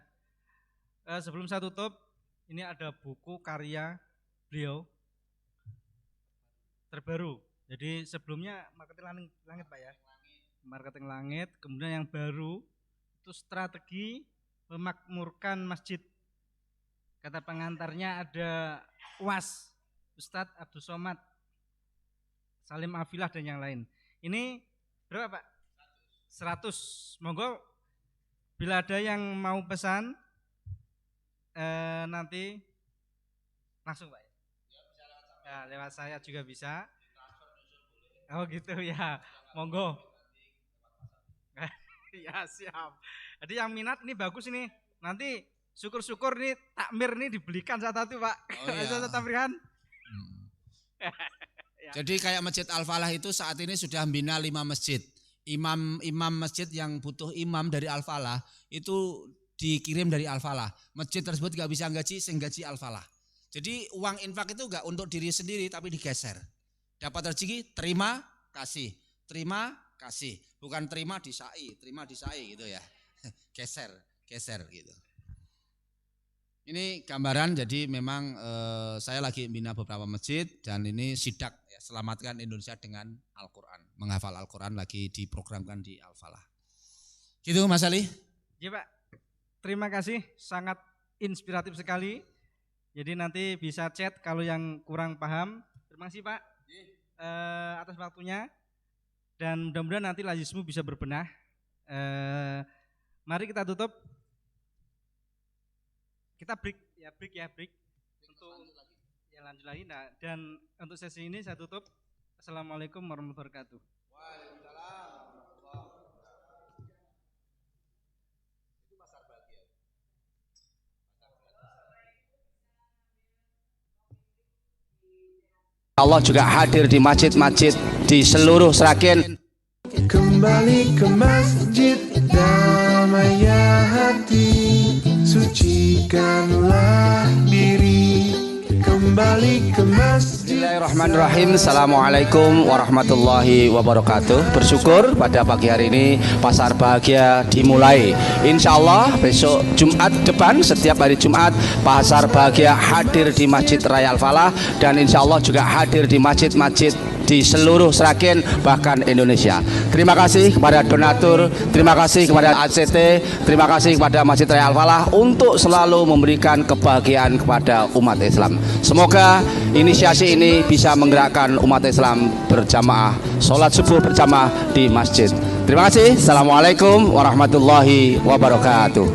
Sebelum saya tutup, ini ada buku karya beliau terbaru. Jadi sebelumnya Marketing Langit Pak ya. Marketing Langit, kemudian yang baru itu strategi memakmurkan masjid. Kata pengantarnya ada UAS, Ustadz Abdul Somad, Salim Afilah dan yang lain. Ini berapa Pak? 100. Monggo bila ada yang mau pesan nanti langsung Pak. Ya, lewat saya juga bisa. Oh gitu ya, monggo. Ya siap. Jadi yang minat ini bagus ini. Nanti syukur-syukur nih takmir nih dibelikan satu-satu Pak. Oh, iya. Takmiran. Ya. Jadi kayak Masjid Al-Falah itu saat ini sudah membina 5 masjid. Imam masjid yang butuh imam dari Al-Falah itu dikirim dari Al-Falah. Masjid tersebut gak bisa gaji, sing gaji Al-Falah. Jadi uang infak itu gak untuk diri sendiri tapi digeser. Dapat rezeki, terima, kasih. Terima, kasih. Bukan terima disai gitu ya. Geser gitu. Ini gambaran, jadi memang saya lagi membina beberapa masjid dan ini sidak ya, selamatkan Indonesia dengan Al-Quran. Menghafal Al-Quran lagi diprogramkan di Al-Falah. Gitu Mas Ali? Iya Pak, terima kasih, sangat inspiratif sekali. Jadi nanti bisa chat kalau yang kurang paham. Terima kasih Pak atas waktunya. Dan mudah-mudahan nanti Lazismu bisa berbenah. Mari kita tutup. Kita break. Untuk ya lanjut lagi. Nah, dan untuk sesi ini saya tutup. Assalamualaikum warahmatullahi wabarakatuh. Allah juga hadir di masjid-masjid di seluruh Sragen. Kembali ke masjid, damainya hati, sucikanlah diri. Kembali ke masjid. Bismillahirrahmanirrahim. Assalamualaikum warahmatullahi wabarakatuh. Bersyukur pada pagi hari ini pasar bahagia dimulai. Insya Allah besok Jumat depan, setiap hari Jumat pasar bahagia hadir di Masjid Raya Al-Falah, dan insya Allah juga hadir di masjid-masjid di seluruh Sragen bahkan Indonesia. Terima kasih kepada donatur, terima kasih kepada ACT, terima kasih kepada Masjid Raya Al-Falah untuk selalu memberikan kebahagiaan kepada umat Islam. Semoga inisiasi ini bisa menggerakkan umat Islam berjamaah, sholat subuh berjamaah di masjid. Terima kasih. Assalamualaikum warahmatullahi wabarakatuh.